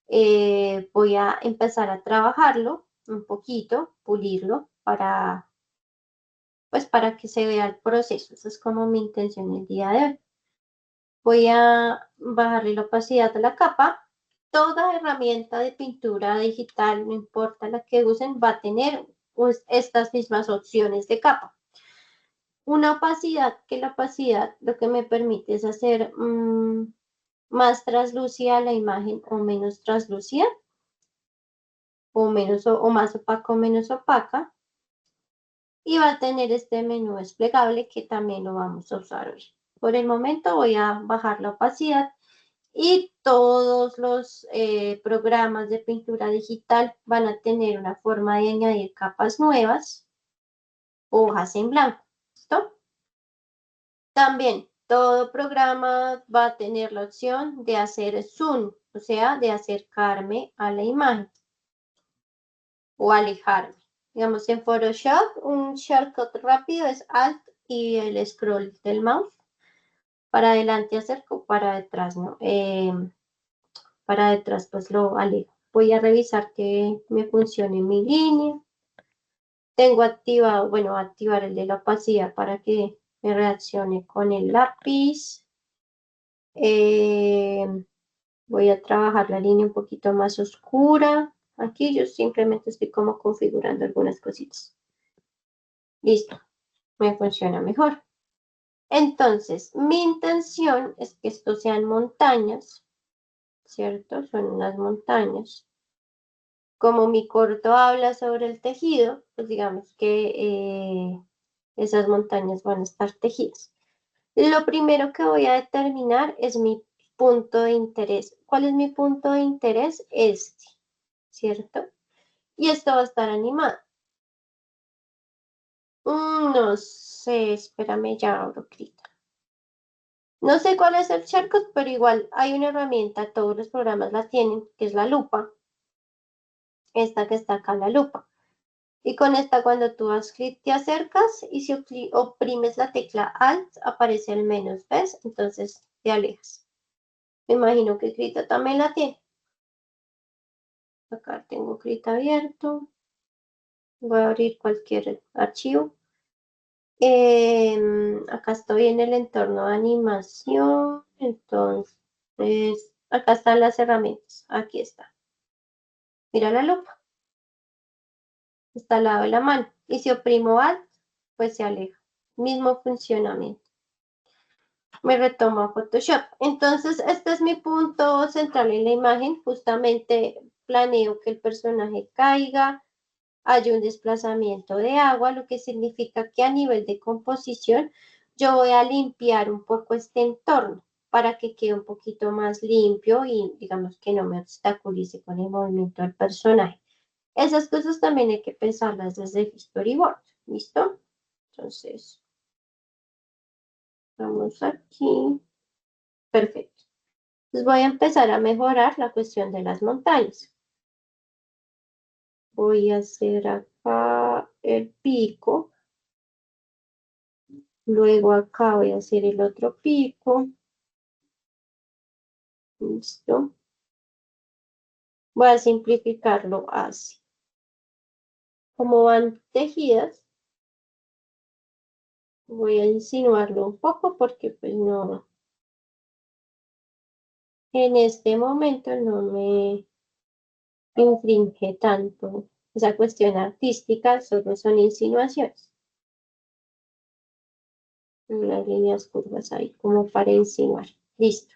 Voy a empezar a trabajarlo un poquito, pulirlo pues para que se vea el proceso. Esa es como mi intención el día de hoy. Voy a bajarle la opacidad a la capa. Toda herramienta de pintura digital, no importa la que usen, va a tener pues, estas mismas opciones de capa. Una opacidad, que la opacidad lo que me permite es hacer más translúcida la imagen o menos translúcida, o más opaca o menos opaca. Y va a tener este menú desplegable que también lo vamos a usar hoy. Por el momento voy a bajar la opacidad y todos los programas de pintura digital van a tener una forma de añadir capas nuevas, hojas en blanco. ¿Listo? También todo programa va a tener la opción de hacer zoom, o sea, de acercarme a la imagen o alejarme. Digamos, en Photoshop, un shortcut rápido es Alt y el scroll del mouse. Para adelante acerco, para detrás, ¿no? Para detrás, pues lo alejo. Voy a revisar que me funcione mi línea. Tengo activado, bueno, activar el de la opacidad para que me reaccione con el lápiz. Eh, Voy a trabajar la línea un poquito más oscura. Aquí yo simplemente estoy como configurando algunas cositas. Listo, me funciona mejor. Entonces, mi intención es que esto sean montañas, ¿cierto? Son unas montañas. Como mi corto habla sobre el tejido, pues digamos que esas montañas van a estar tejidas. Lo primero que voy a determinar es mi punto de interés. ¿Cuál es mi punto de interés? Este, ¿cierto? Y esto va a estar animado. No sé, espérame, ya abro Krita. No sé cuál es el shortcut, pero igual hay una herramienta, todos los programas la tienen, que es la lupa. Esta que está acá, la lupa. Y con esta, cuando tú das clic, te acercas y si oprimes la tecla Alt, aparece el menos, ¿ves? Entonces te alejas. Me imagino que Krita también la tiene. Acá tengo Krita abierto. Voy a abrir cualquier archivo. Acá estoy en el entorno de animación. Entonces, acá están las herramientas. Aquí está. Mira la lupa. Está al lado de la mano. Y si oprimo Alt, pues se aleja. Mismo funcionamiento. Me retomo a Photoshop. Entonces, este es mi punto central en la imagen. Justamente planeo que el personaje caiga, haya un desplazamiento de agua, lo que significa que a nivel de composición yo voy a limpiar un poco este entorno para que quede un poquito más limpio y digamos que no me obstaculice con el movimiento del personaje. Esas cosas también hay que pensarlas desde el storyboard. ¿Listo? Entonces, vamos aquí. Perfecto. Entonces voy a empezar a mejorar la cuestión de las montañas. Voy a hacer acá el pico. Luego acá voy a hacer el otro pico. Listo. Voy a simplificarlo así. Como van tejidas, voy a insinuarlo un poco porque pues no, en este momento no me infringe tanto esa cuestión artística, solo son insinuaciones. Unas líneas curvas ahí como para insinuar. Listo.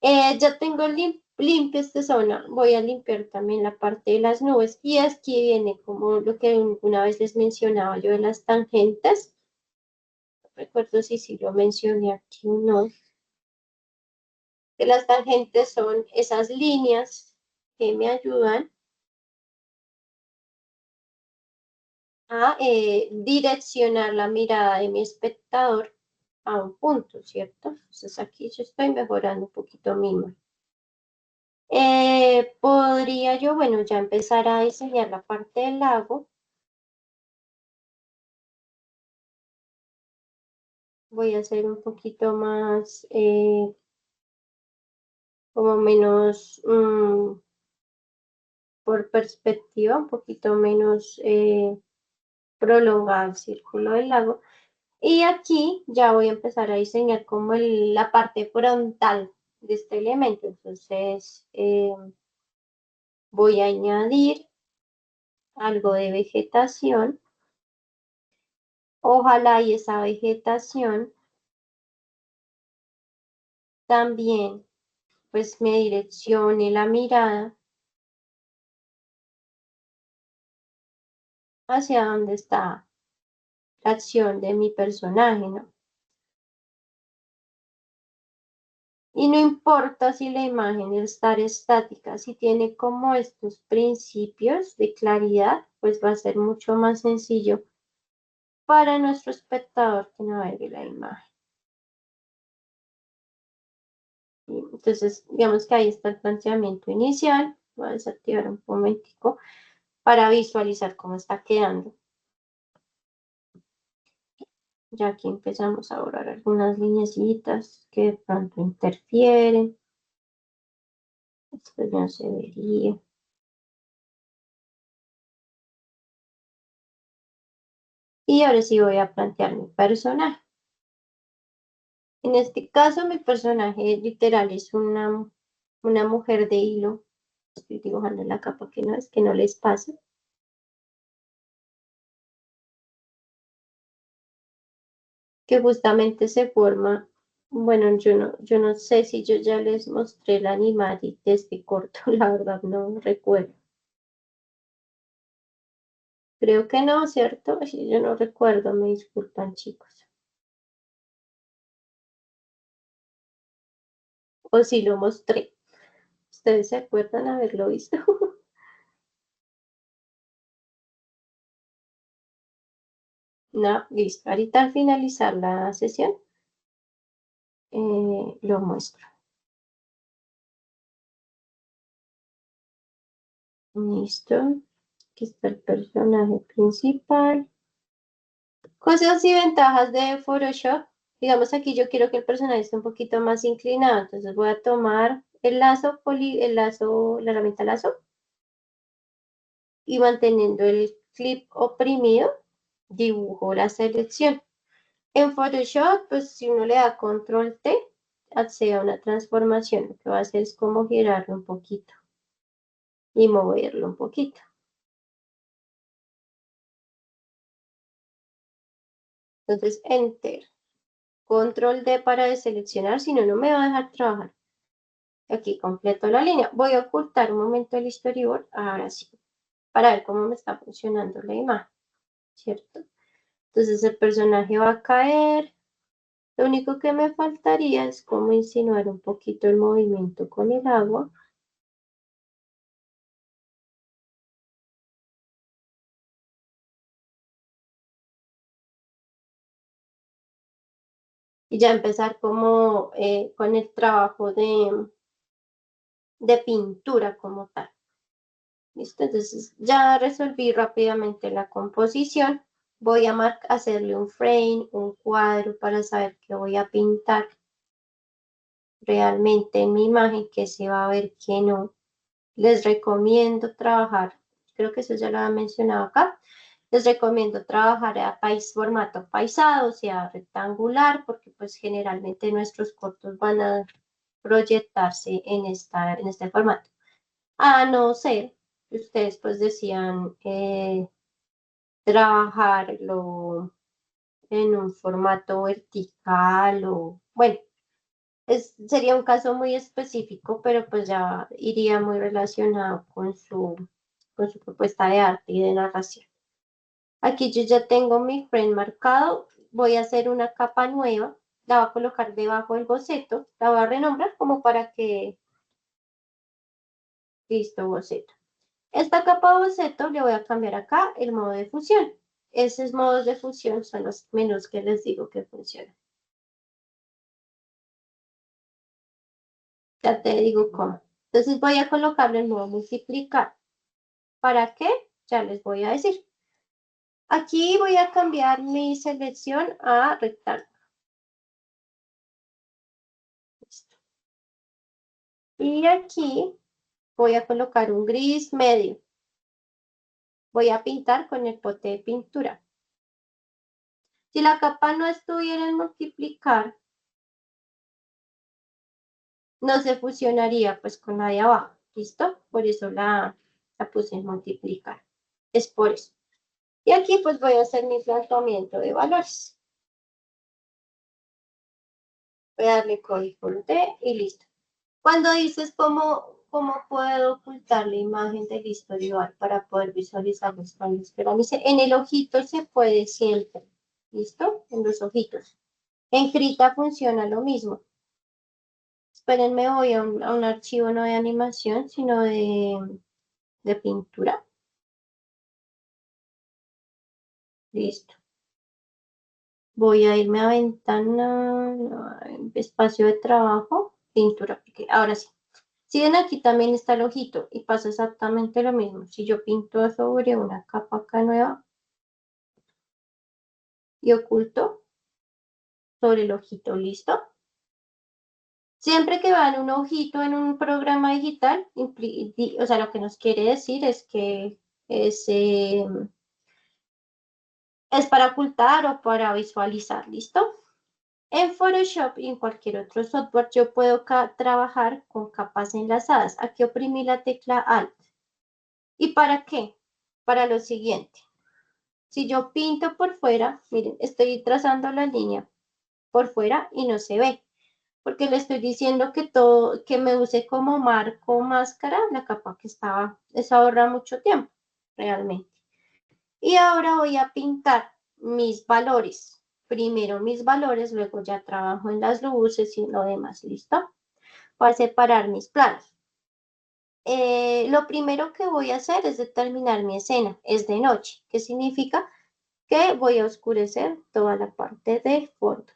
Ya tengo limpio esta zona. Voy a limpiar también la parte de las nubes. Y aquí viene como lo que una vez les mencionaba yo de las tangentes. No recuerdo si lo mencioné aquí o no. Que las tangentes son esas líneas que me ayudan a direccionar la mirada de mi espectador a un punto, ¿cierto? Entonces aquí yo estoy mejorando un poquito mi imagen. Podría yo, bueno, ya empezar a diseñar la parte del lago. Voy a hacer un poquito más, como menos, por perspectiva, un poquito menos prolongado el círculo del lago. Y aquí ya voy a empezar a diseñar como la parte frontal de este elemento. Entonces, voy a añadir algo de vegetación. Ojalá y esa vegetación también pues me direccione la mirada hacia donde está la acción de mi personaje, ¿no? Y no importa si la imagen está estática, si tiene como estos principios de claridad, pues va a ser mucho más sencillo para nuestro espectador que navegue la imagen. Y entonces, digamos que ahí está el planteamiento inicial. Voy a desactivar un momentico para visualizar cómo está quedando. Ya aquí empezamos a borrar algunas lineecitas que de pronto interfieren. Esto ya se vería. Y ahora sí voy a plantear mi personaje. En este caso, mi personaje literal es una mujer de hilo. Estoy dibujando la capa que no es que no les pase. Que justamente se forma. Bueno, yo no sé si yo ya les mostré el animal de este corto, la verdad no recuerdo. Creo que no, ¿cierto? Sí, yo no recuerdo, me disculpan, chicos. O si lo mostré. ¿Ustedes se acuerdan haberlo visto? No, listo. Ahorita al finalizar la sesión, lo muestro. Listo. Aquí está el personaje principal. Cosas y ventajas de Photoshop. Digamos aquí yo quiero que el personaje esté un poquito más inclinado. Entonces voy a tomar el lazo, la herramienta lazo y manteniendo el clip oprimido, dibujo la selección. En Photoshop, pues si uno le da control T, accede a una transformación. Lo que va a hacer es como girarlo un poquito y moverlo un poquito. Entonces, Enter. Control D para deseleccionar, si no, no me va a dejar trabajar. Aquí completo la línea. Voy a ocultar un momento el storyboard, ahora sí, para ver cómo me está funcionando la imagen, ¿cierto? Entonces el personaje va a caer. Lo único que me faltaría es como insinuar un poquito el movimiento con el agua. Y ya empezar como con el trabajo de pintura como tal. ¿Listo? Entonces ya resolví rápidamente la composición. Voy a hacerle un frame, un cuadro para saber qué voy a pintar realmente en mi imagen, que se va a ver que no. Les recomiendo trabajar, creo que eso ya lo había mencionado acá, les recomiendo trabajar a formato paisado, o sea, rectangular, porque pues generalmente nuestros cortos van a proyectarse en este formato. A no ser que ustedes pues decían trabajarlo en un formato vertical o, bueno, sería un caso muy específico, pero pues ya iría muy relacionado con su propuesta de arte y de narración. Aquí yo ya tengo mi frame marcado, voy a hacer una capa nueva, la voy a colocar debajo del boceto, la voy a renombrar como para que, listo, boceto. Esta capa de boceto le voy a cambiar acá el modo de fusión. Esos modos de fusión son los menús que les digo que funcionan. Ya te digo cómo. Entonces voy a colocarle el nuevo multiplicar. ¿Para qué? Ya les voy a decir. Aquí voy a cambiar mi selección a rectángulo. Listo. Y aquí voy a colocar un gris medio. Voy a pintar con el pote de pintura. Si la capa no estuviera en multiplicar, no se fusionaría pues con la de abajo. ¿Listo? Por eso la puse en multiplicar. Es por eso. Y aquí pues voy a hacer mi planteamiento de valores. Voy a darle control D y listo. Cuando dices cómo puedo ocultar la imagen del historial para poder visualizar los cambios, pero me dice, en el ojito se puede siempre. ¿Listo? En los ojitos. En Krita funciona lo mismo. Espérenme, voy a un archivo no de animación, sino de pintura. Listo. Voy a irme a ventana, espacio de trabajo, pintura, porque ahora sí. Si ven aquí también está el ojito y pasa exactamente lo mismo. Si yo pinto sobre una capa acá nueva y oculto sobre el ojito, ¿listo? Siempre que vean un ojito en un programa digital, o sea, lo que nos quiere decir es que es para ocultar o para visualizar, ¿listo? En Photoshop y en cualquier otro software yo puedo trabajar con capas enlazadas. Aquí oprimí la tecla Alt. ¿Y para qué? Para lo siguiente. Si yo pinto por fuera, miren, estoy trazando la línea por fuera y no se ve, porque le estoy diciendo que todo, que me use como marco máscara la capa que estaba, eso ahorra mucho tiempo, realmente. Y ahora voy a pintar mis valores. Primero mis valores, luego ya trabajo en las luces y lo demás, ¿listo? Para separar mis planos. Lo primero que voy a hacer es determinar mi escena. Es de noche, ¿qué significa? Que voy a oscurecer toda la parte de fondo.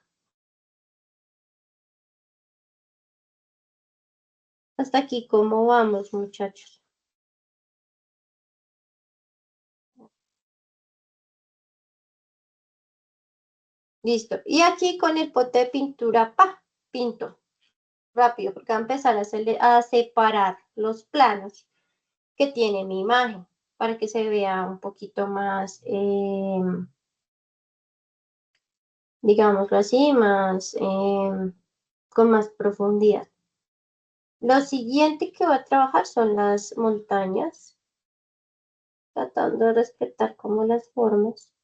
Hasta aquí, ¿cómo vamos, muchachos? Listo. Y aquí con el pote de pintura, pa, pinto rápido, porque voy a empezar a separar los planos que tiene mi imagen para que se vea un poquito más, digámoslo así, más, con más profundidad. Lo siguiente que voy a trabajar son las montañas, tratando de respetar como las formas.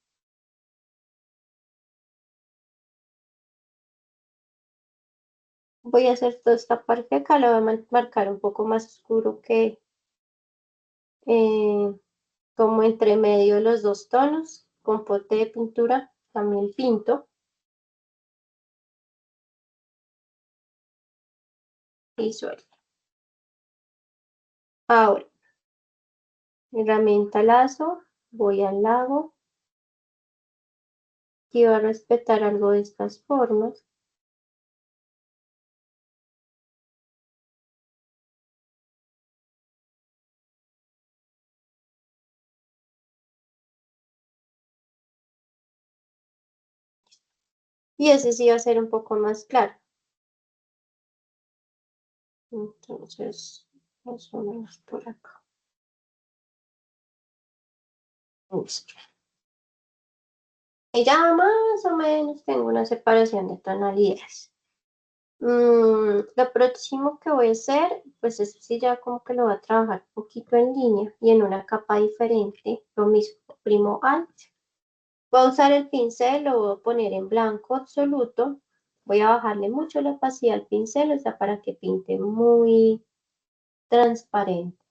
Voy a hacer toda esta parte acá, la voy a marcar un poco más oscuro que eh, como entre medio de los dos tonos, con pote de pintura, también pinto y suelto. Ahora, herramienta lazo, voy al lago y voy a respetar algo de estas formas. Y ese sí va a ser un poco más claro. Entonces, más o menos por acá. Listo. Y ya más o menos tengo una separación de tonalidades. Lo próximo que voy a hacer, pues eso sí ya como que lo voy a trabajar un poquito en línea y en una capa diferente. Lo mismo, primo Alt. Voy a usar el pincel, lo voy a poner en blanco absoluto. Voy a bajarle mucho la opacidad al pincel, o sea, para que pinte muy transparente.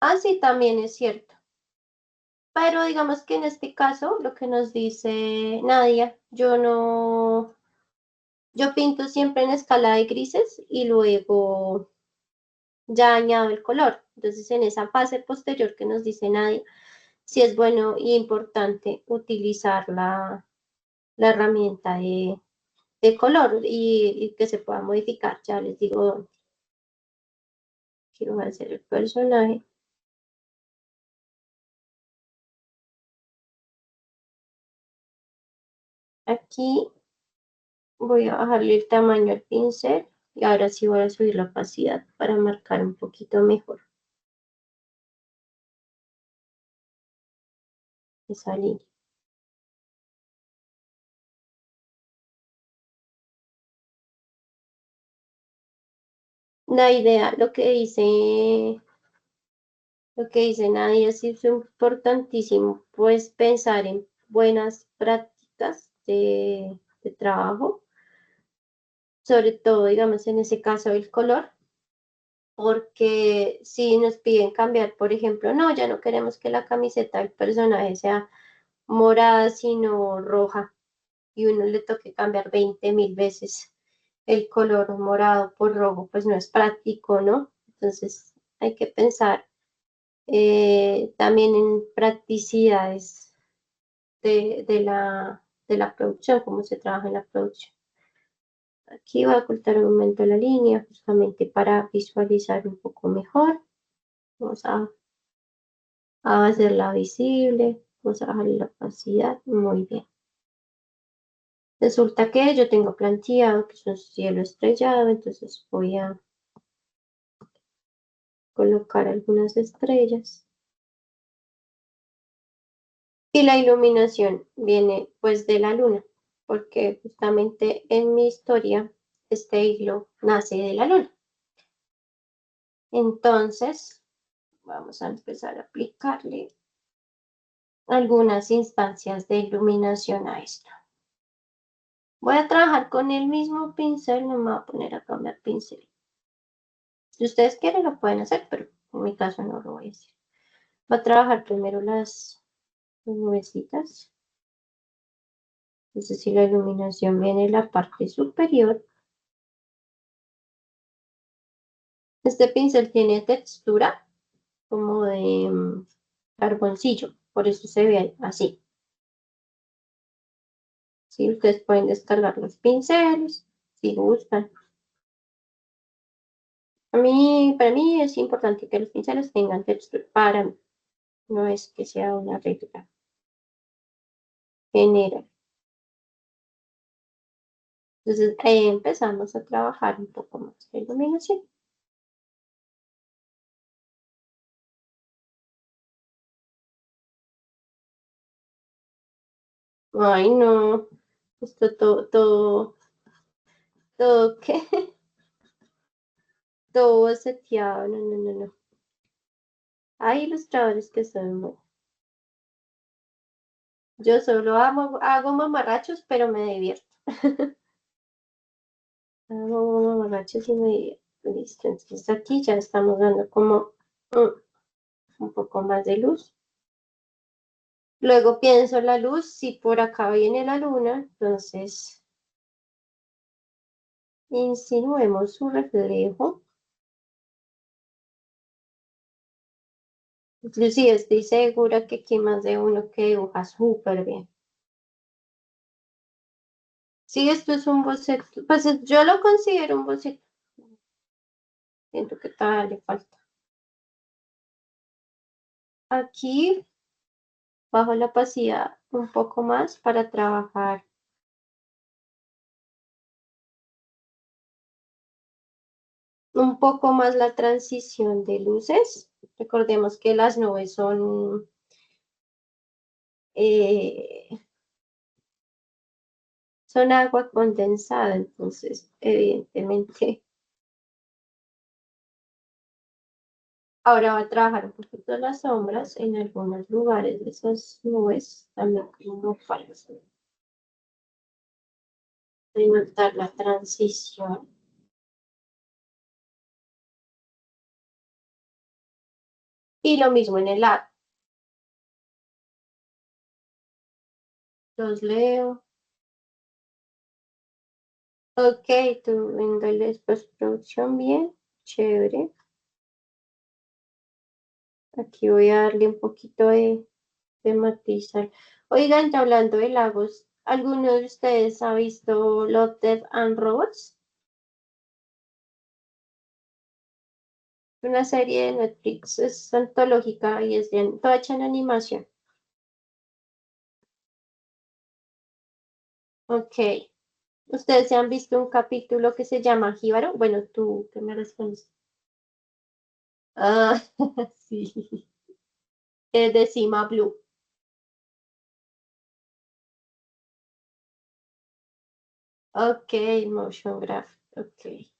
Ah, sí, también es cierto. Pero digamos que en este caso, lo que nos dice Nadia, yo pinto siempre en escala de grises y luego ya añado el color. Entonces, en esa fase posterior que nos dice Nadia, sí es bueno y importante utilizar la herramienta de de color y que se pueda modificar. Ya les digo dónde. Quiero hacer el personaje. Aquí voy a bajarle el tamaño al pincel y ahora sí voy a subir la opacidad para marcar un poquito mejor esa línea. La idea, lo que dice Nadia, sí es importantísimo, pues pensar en buenas prácticas de trabajo, sobre todo, digamos, en ese caso el color, porque si nos piden cambiar, por ejemplo, no, ya no queremos que la camiseta del personaje sea morada, sino roja, y uno le toque cambiar 20.000 veces el color morado por rojo, pues no es práctico, ¿no? Entonces hay que pensar también en practicidades de la producción, cómo se trabaja en la producción. Aquí voy a ocultar un momento la línea, justamente para visualizar un poco mejor. Vamos a hacerla visible, vamos a bajar la opacidad, muy bien. Resulta que yo tengo planteado que es un cielo estrellado, entonces voy a colocar algunas estrellas. Y la iluminación viene pues de la luna, porque justamente en mi historia este hilo nace de la luna. Entonces, vamos a empezar a aplicarle algunas instancias de iluminación a esto. Voy a trabajar con el mismo pincel, no me voy a poner a cambiar pincel. Si ustedes quieren lo pueden hacer, pero en mi caso no lo voy a hacer. Voy a trabajar primero las nubecitas. Entonces, si la iluminación viene en la parte superior, este pincel tiene textura como de carboncillo, por eso se ve así. ¿Sí? Ustedes pueden descargar los pinceles si gustan. Para mí es importante que los pinceles tengan textura. Para mí, no es que sea una regla general. Entonces, empezamos a trabajar un poco más la iluminación. Ay, no. Esto todo, ¿qué? Todo seteado. No, no, no, no. Hay ilustradores que son muy... Yo solo hago mamarrachos, pero me divierto. Hago mamarrachos y me divierto. Listo. Entonces aquí ya estamos dando como un poco más de luz. Luego pienso la luz, si por acá viene la luna, entonces insinuemos su reflejo. Inclusive estoy segura que aquí más de uno que dibuja súper bien. Sí, esto es un boceto, pues yo lo considero un boceto. Siento que todavía le falta. Aquí bajo la opacidad un poco más para trabajar un poco más la transición de luces. Recordemos que las nubes eh, son agua condensada, entonces evidentemente ahora va a trabajar un poquito las sombras en algunos lugares de esas nubes, también como para notar la transición. Y lo mismo en el lado. Los leo. Ok, tú venga postproducción bien, chévere. Aquí voy a darle un poquito de matizar. Oigan, ya hablando de lagos, ¿Alguno de ustedes ha visto Love, Death and Robots? Una serie de Netflix, es antológica y es toda hecha en animación. Ok. ¿Ustedes se han visto un capítulo que se llama Jíbaro? Bueno, tú, ¿qué me respondes? Ah, sí. Es de Cima Blue. Ok, Motion Graphic. Ok.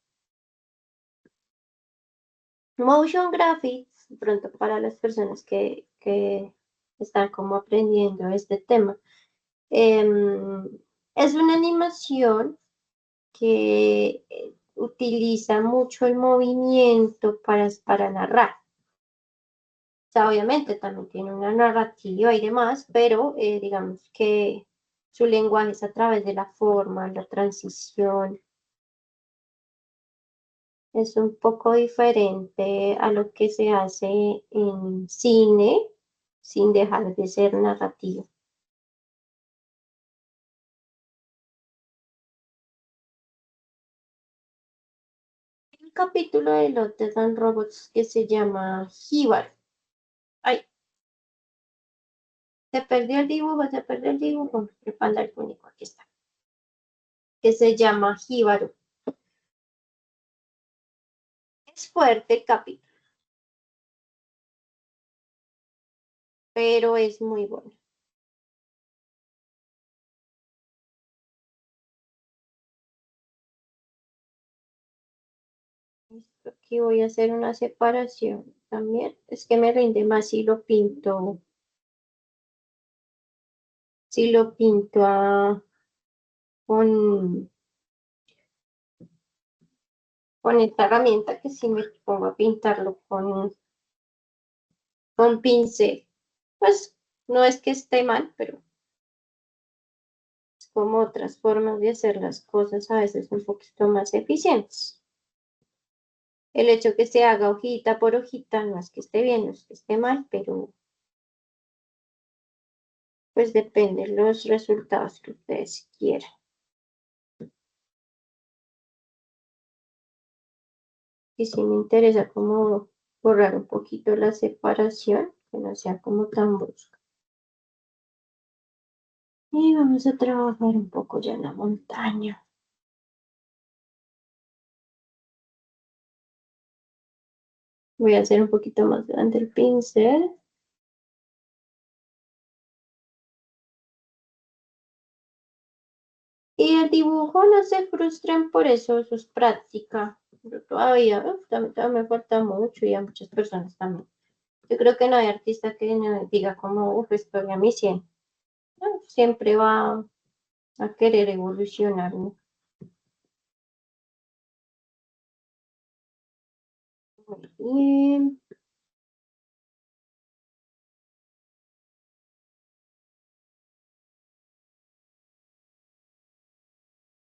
Motion Graphics, de pronto para las personas que están como aprendiendo este tema, em, es una animación que utiliza mucho el movimiento para narrar. O sea, obviamente también tiene una narrativa y demás, pero digamos que su lenguaje es a través de la forma, la transición. Es un poco diferente a lo que se hace en cine sin dejar de ser narrativo. El capítulo de Lotes and Robots que se llama Jíbaro. Ay, se perdió el dibujo. El panda el único, aquí está. Que se llama Jíbaro. Es fuerte el capítulo, pero es muy bueno. Aquí voy a hacer una separación también. Es que me rinde más si lo pinto con, con esta herramienta que si me pongo a pintarlo con pincel. Pues no es que esté mal, pero es como otras formas de hacer las cosas a veces un poquito más eficientes. El hecho que se haga hojita por hojita no es que esté bien, no es que esté mal, pero pues depende de los resultados que ustedes quieran. Y si me interesa como borrar un poquito la separación, que no sea como tan brusca. Y vamos a trabajar un poco ya en la montaña. Voy a hacer un poquito más grande el pincel. Y el dibujo no se frustren por eso, eso es práctica. Pero todavía, todavía me falta mucho y a muchas personas también. Yo creo que no hay artista que no diga como, uff, estoy a mi 100. No, siempre va a querer evolucionar, ¿no? Muy bien.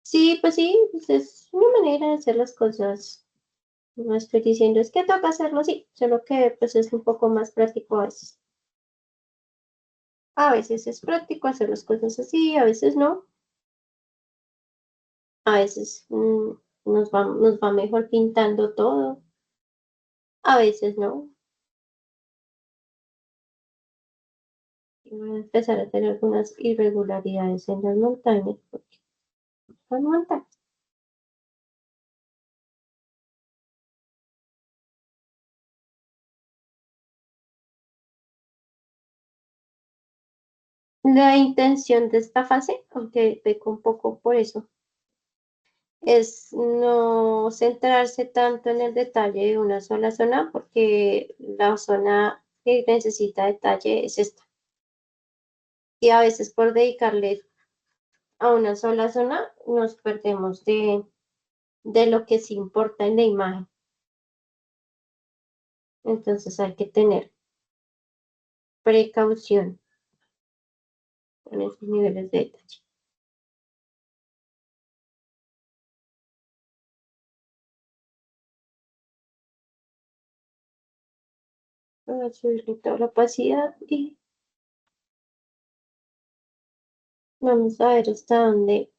Sí, pues es una manera de hacer las cosas. No estoy diciendo es que toca hacerlo así, solo que pues es un poco más práctico a veces. A veces es práctico hacer las cosas así, a veces no. A veces nos va mejor pintando todo, a veces no. Y voy a empezar a tener algunas irregularidades en las montañas, porque son montañas. La intención de esta fase, aunque peco un poco por eso, es no centrarse tanto en el detalle de una sola zona, porque la zona que necesita detalle es esta. Y a veces por dedicarle a una sola zona nos perdemos de lo que sí importa en la imagen. Entonces hay que tener precaución con esos niveles de detalle. Voy a subir toda la opacidad y Vamos a ver hasta dónde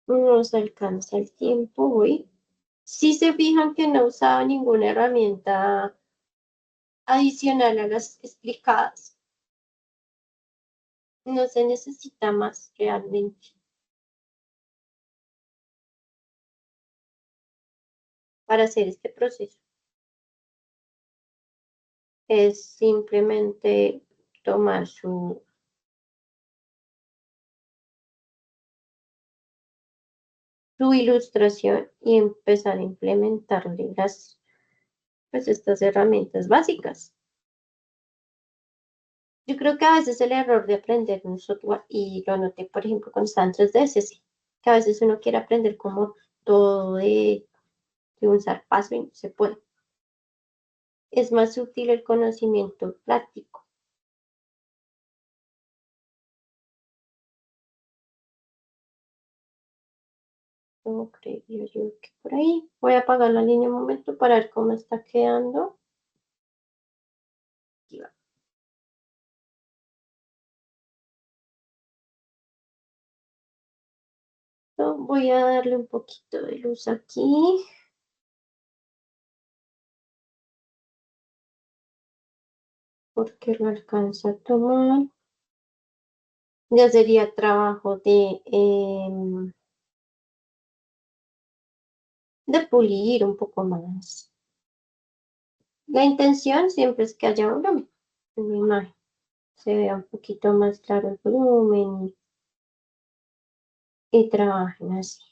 nos alcanza el tiempo hoy. Si se fijan que no usaba ninguna herramienta adicional a las explicadas, no se necesita más realmente para hacer este proceso. Es simplemente tomar su ilustración y empezar a implementarle pues estas herramientas básicas. Yo creo que a veces el error de aprender un software, y lo noté, por ejemplo, con estaba en 3DS, sí, que a veces uno quiere aprender como todo de un zarpazo y no se puede. Es más útil el conocimiento práctico. Yo creería yo que por ahí. Voy a apagar la línea un momento para ver cómo está quedando. Aquí va. Voy a darle un poquito de luz aquí. Porque lo alcanza a tomar. Ya sería trabajo de pulir un poco más. La intención siempre es que haya volumen en la imagen. Se vea un poquito más claro el volumen y trabajen así.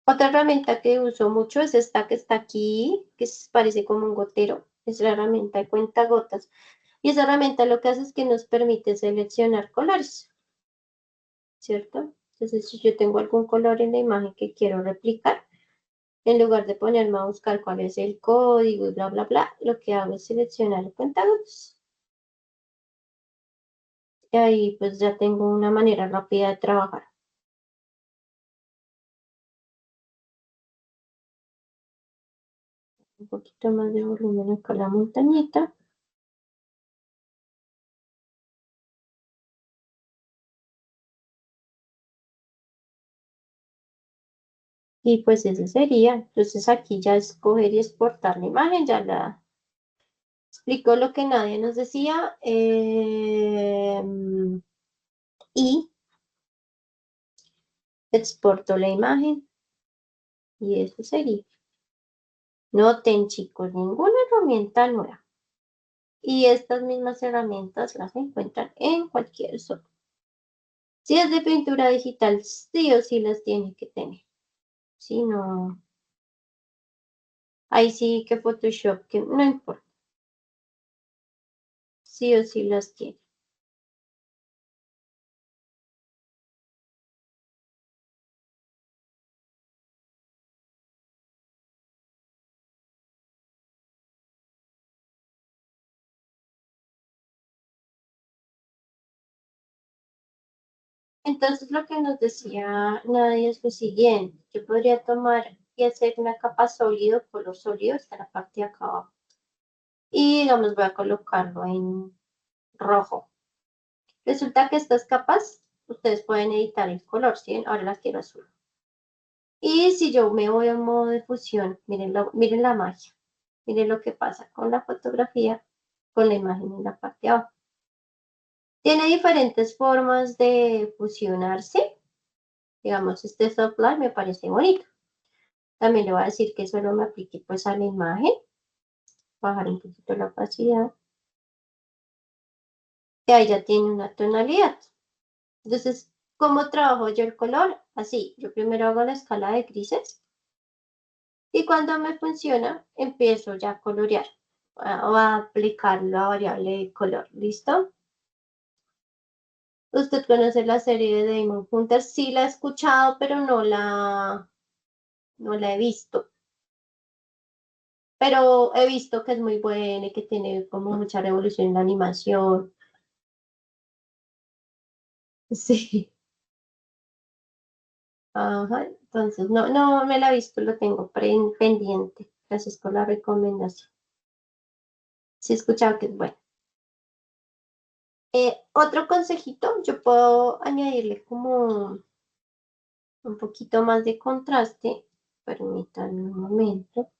Otra herramienta que uso mucho es esta que está aquí, que parece como un gotero. Es la herramienta de cuentagotas. Y esa herramienta lo que hace es que nos permite seleccionar colores, ¿cierto? Entonces, si yo tengo algún color en la imagen que quiero replicar, en lugar de ponerme a buscar cuál es el código y bla, bla, bla, lo que hago es seleccionar el cuentagotas. Y ahí pues ya tengo una manera rápida de trabajar. Un poquito más de volumen acá la montañita. Y pues ese sería. Entonces aquí ya escoger y exportar la imagen, ya la explico lo que nadie nos decía. Y exporto la imagen y eso sería. Noten chicos, ninguna herramienta nueva. Y estas mismas herramientas las encuentran en cualquier software. Si es de pintura digital, sí o sí las tiene que tener. Si no, ahí sí que Photoshop, que no importa. Sí o sí las tiene. Entonces lo que nos decía Nadia es lo siguiente. Yo podría tomar y hacer una capa sólido, color sólido, está en la parte de acá abajo. Y digamos, voy a colocarlo en rojo. Resulta que estas capas, ustedes pueden editar el color, ¿sí? Ahora las quiero azul. Y si yo me voy a un modo de fusión, miren la magia. Miren lo que pasa con la fotografía, con la imagen en la parte de abajo. Tiene diferentes formas de fusionarse. Digamos, este software me parece bonito. También le voy a decir que solo me aplique pues a la imagen. Bajar un poquito la opacidad. Que ahí ya tiene una tonalidad. Entonces, ¿cómo trabajo yo el color? Así, yo primero hago la escala de grises. Y cuando me funciona, empiezo ya a colorear. O a aplicar la variable de color. ¿Listo? Usted conoce la serie de Demon Hunter, sí la he escuchado, pero no la he visto. Pero he visto que es muy buena y que tiene como mucha revolución en la animación. Sí, Ajá, entonces no me la he visto, lo tengo pendiente. Gracias por la recomendación. Sí he escuchado que es bueno. Otro consejito, yo puedo añadirle como un poquito más de contraste. Permítanme un momento.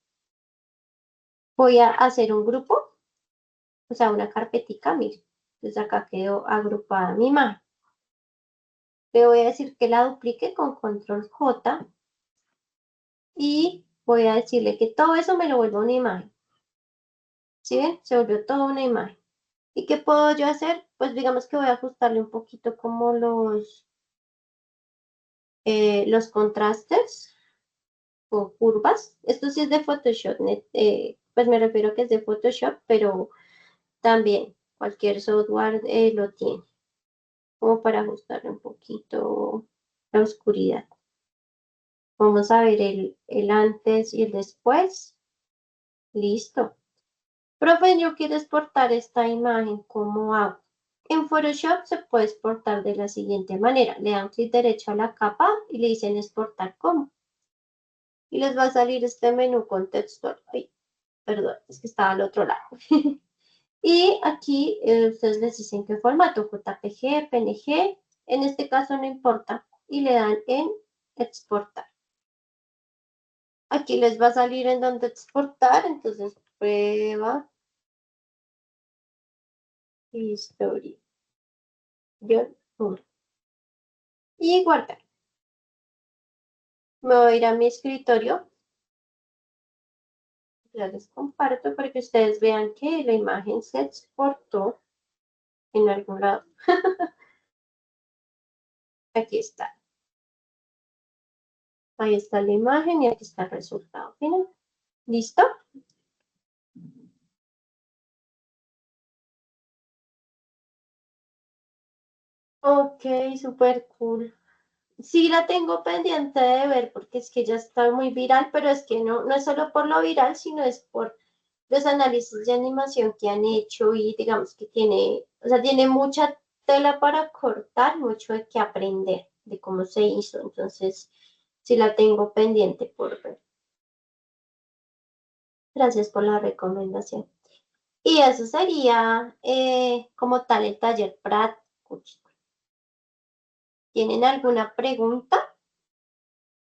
Voy a hacer un grupo, o sea, una carpetica, mire. Entonces acá quedó agrupada mi imagen. Le voy a decir que la duplique con control J y voy a decirle que todo eso me lo vuelva una imagen. ¿Sí ven? Se volvió toda una imagen. ¿Y qué puedo yo hacer? Pues digamos que voy a ajustarle un poquito como los contrastes o curvas. Esto sí es de Photoshop, pues me refiero que es de Photoshop, pero también cualquier software lo tiene, como para ajustarle un poquito la oscuridad. Vamos a ver el antes y el después. Listo. Profe, yo quiero exportar esta imagen, ¿cómo hago? En Photoshop se puede exportar de la siguiente manera. Le dan clic derecho a la capa y le dicen exportar como. Y les va a salir este menú contextual. Ay, perdón, es que estaba al otro lado. Y aquí ustedes les dicen qué formato, JPG, PNG, en este caso no importa. Y le dan en exportar. Aquí les va a salir en donde exportar, entonces prueba, historia, y guardar. Me voy a ir a mi escritorio. Ya les comparto para que ustedes vean que la imagen se exportó en algún lado. Aquí está. Ahí está la imagen y aquí está el resultado final. ¿Listo? Ok, súper cool. Sí, la tengo pendiente de ver porque es que ya está muy viral, pero es que no es solo por lo viral, sino es por los análisis de animación que han hecho y digamos que tiene, o sea, tiene mucha tela para cortar, mucho de qué aprender de cómo se hizo. Entonces, sí la tengo pendiente por ver. Gracias por la recomendación. Y eso sería como tal el taller práctico. ¿Tienen alguna pregunta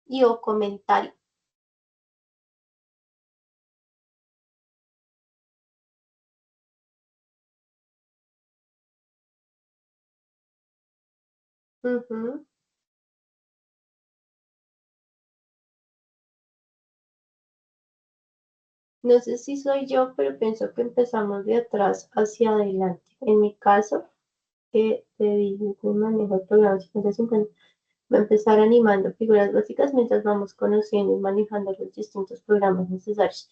y o comentario? Ujú. No sé si soy yo, pero pienso que empezamos de atrás hacia adelante. En mi caso, que te dije que manejo el programa 5050, va a empezar animando figuras básicas mientras vamos conociendo y manejando los distintos programas necesarios.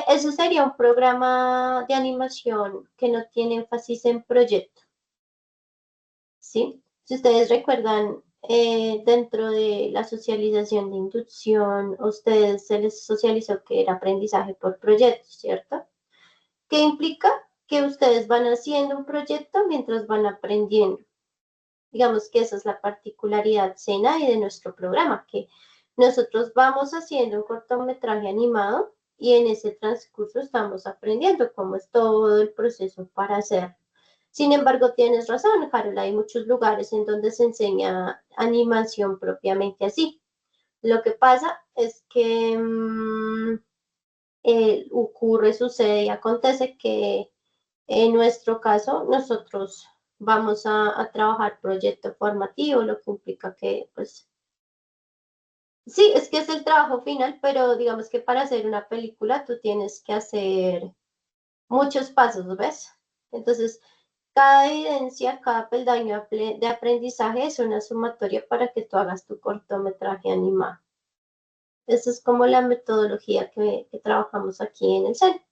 Eso sería un programa de animación que no tiene énfasis en proyecto, ¿sí? Si ustedes recuerdan, dentro de la socialización de inducción, a ustedes se les socializó que era aprendizaje por proyecto, ¿cierto? ¿Qué implica? Que ustedes van haciendo un proyecto mientras van aprendiendo. Digamos que esa es la particularidad SENA y de nuestro programa, que nosotros vamos haciendo un cortometraje animado y en ese transcurso estamos aprendiendo cómo es todo el proceso para hacerlo. Sin embargo, tienes razón, Carol, hay muchos lugares en donde se enseña animación propiamente así. Lo que pasa es que ocurre, sucede y acontece que en nuestro caso nosotros vamos a trabajar proyecto formativo, lo que implica que, pues, sí, es que es el trabajo final, pero digamos que para hacer una película tú tienes que hacer muchos pasos, ¿ves? Entonces, cada evidencia, cada peldaño de aprendizaje es una sumatoria para que tú hagas tu cortometraje animado. Esa es como la metodología que trabajamos aquí en el CEN.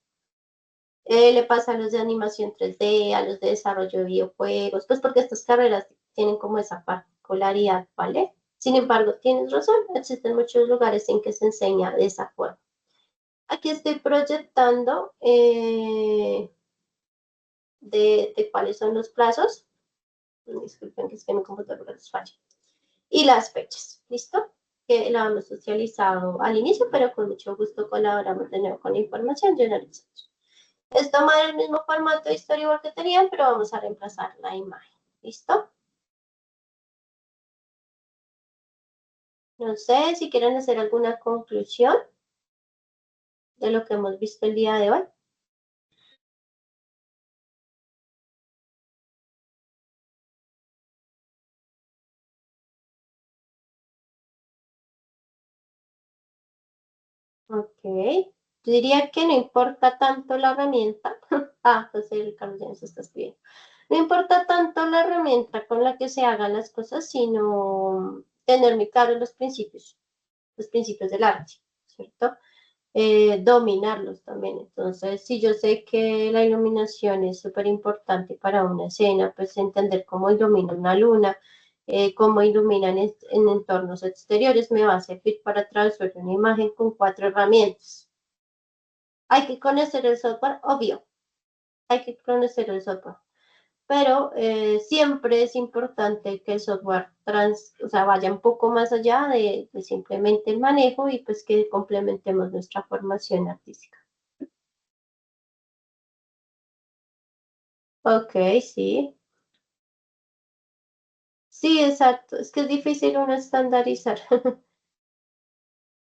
Le pasa a los de animación 3D, a los de desarrollo de videojuegos, pues porque estas carreras tienen como esa particularidad, ¿vale? Sin embargo, tienes razón, existen muchos lugares en que se enseña de esa forma. Aquí estoy proyectando de cuáles son los plazos. Disculpen que es que mi computadora les falla. Y las fechas, ¿listo? que la hemos socializado al inicio, pero con mucho gusto colaboramos de nuevo con la información de analizamos. Es tomar el mismo formato de storyboard que tenían, pero vamos a reemplazar la imagen. ¿Listo? No sé si quieren hacer alguna conclusión de lo que hemos visto el día de hoy. Ok. Yo diría que no importa tanto la herramienta. José Ricardo ya nos está escribiendo. No importa tanto la herramienta con la que se hagan las cosas, sino tener muy claros los principios del arte, ¿cierto? Dominarlos también. Entonces, si yo sé que la iluminación es súper importante para una escena, pues entender cómo ilumina una luna, cómo iluminan en entornos exteriores, me va a servir para trazar una imagen con 4 herramientas. Hay que conocer el software, obvio, hay que conocer el software, pero siempre es importante que el software o sea, vaya un poco más allá de simplemente el manejo y pues que complementemos nuestra formación artística. Ok, sí. Sí, exacto. Es que es difícil uno estandarizar.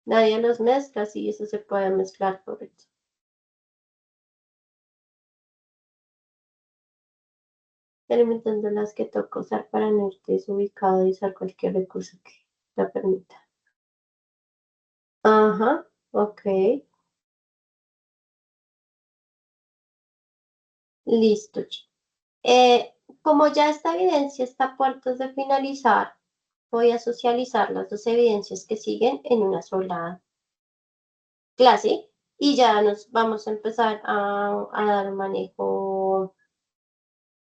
Nadie los mezcla, sí, eso se puede mezclar, correcto. Alimentando las que toca usar para no irte desubicado y usar cualquier recurso que te permita. Ajá, ok. Listo, chicos. Como ya esta evidencia está a puertos de finalizar, voy a socializar las dos evidencias que siguen en una sola clase y ya nos vamos a empezar a dar un manejo,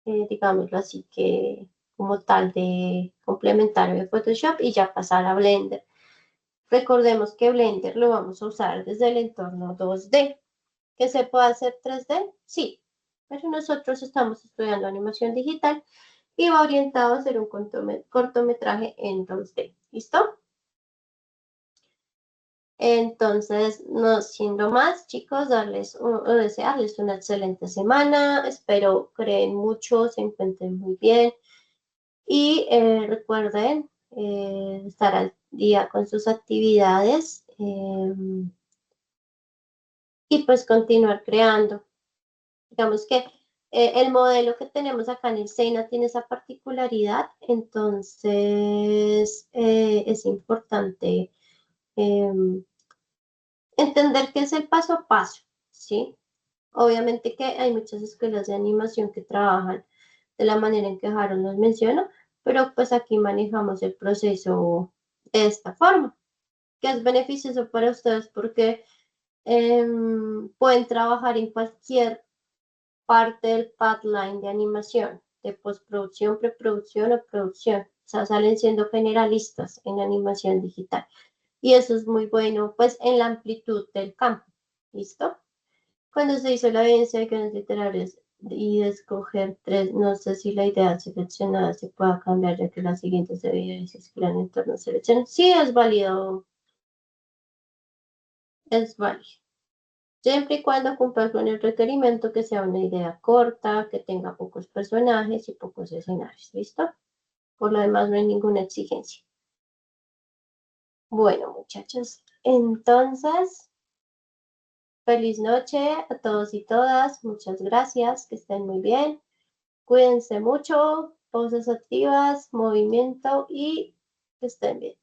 digámoslo así, que como tal de complementario de Photoshop y ya pasar a Blender. Recordemos que Blender lo vamos a usar desde el entorno 2D. ¿Que se puede hacer 3D? Sí, pero nosotros estamos estudiando animación digital y va orientado a hacer un cortometraje en 2D. ¿Listo? Entonces, no siendo más, chicos, desearles una excelente semana. Espero creen mucho, se encuentren muy bien y recuerden estar al día con sus actividades y pues continuar creando. Digamos que el modelo que tenemos acá en el SENA tiene esa particularidad, entonces es importante entender que es el paso a paso, ¿sí? Obviamente que hay muchas escuelas de animación que trabajan de la manera en que Harold nos menciona, pero pues aquí manejamos el proceso de esta forma, que es beneficioso para ustedes porque pueden trabajar en cualquier parte del pipeline de animación, de postproducción, preproducción o producción. O sea, salen siendo generalistas en animación digital. Y eso es muy bueno, pues, en la amplitud del campo. ¿Listo? Cuando se hizo la evidencia de guiones literarios y de escoger 3, no sé si la idea seleccionada se pueda cambiar, ya que las siguientes evidencias que en entorno seleccionados. Sí, es válido, es válido. Siempre y cuando cumpla con el requerimiento que sea una idea corta, que tenga pocos personajes y pocos escenarios. ¿Listo? Por lo demás, no hay ninguna exigencia. Bueno, muchachos, entonces, feliz noche a todos y todas. Muchas gracias, que estén muy bien. Cuídense mucho, poses activas, movimiento y que estén bien.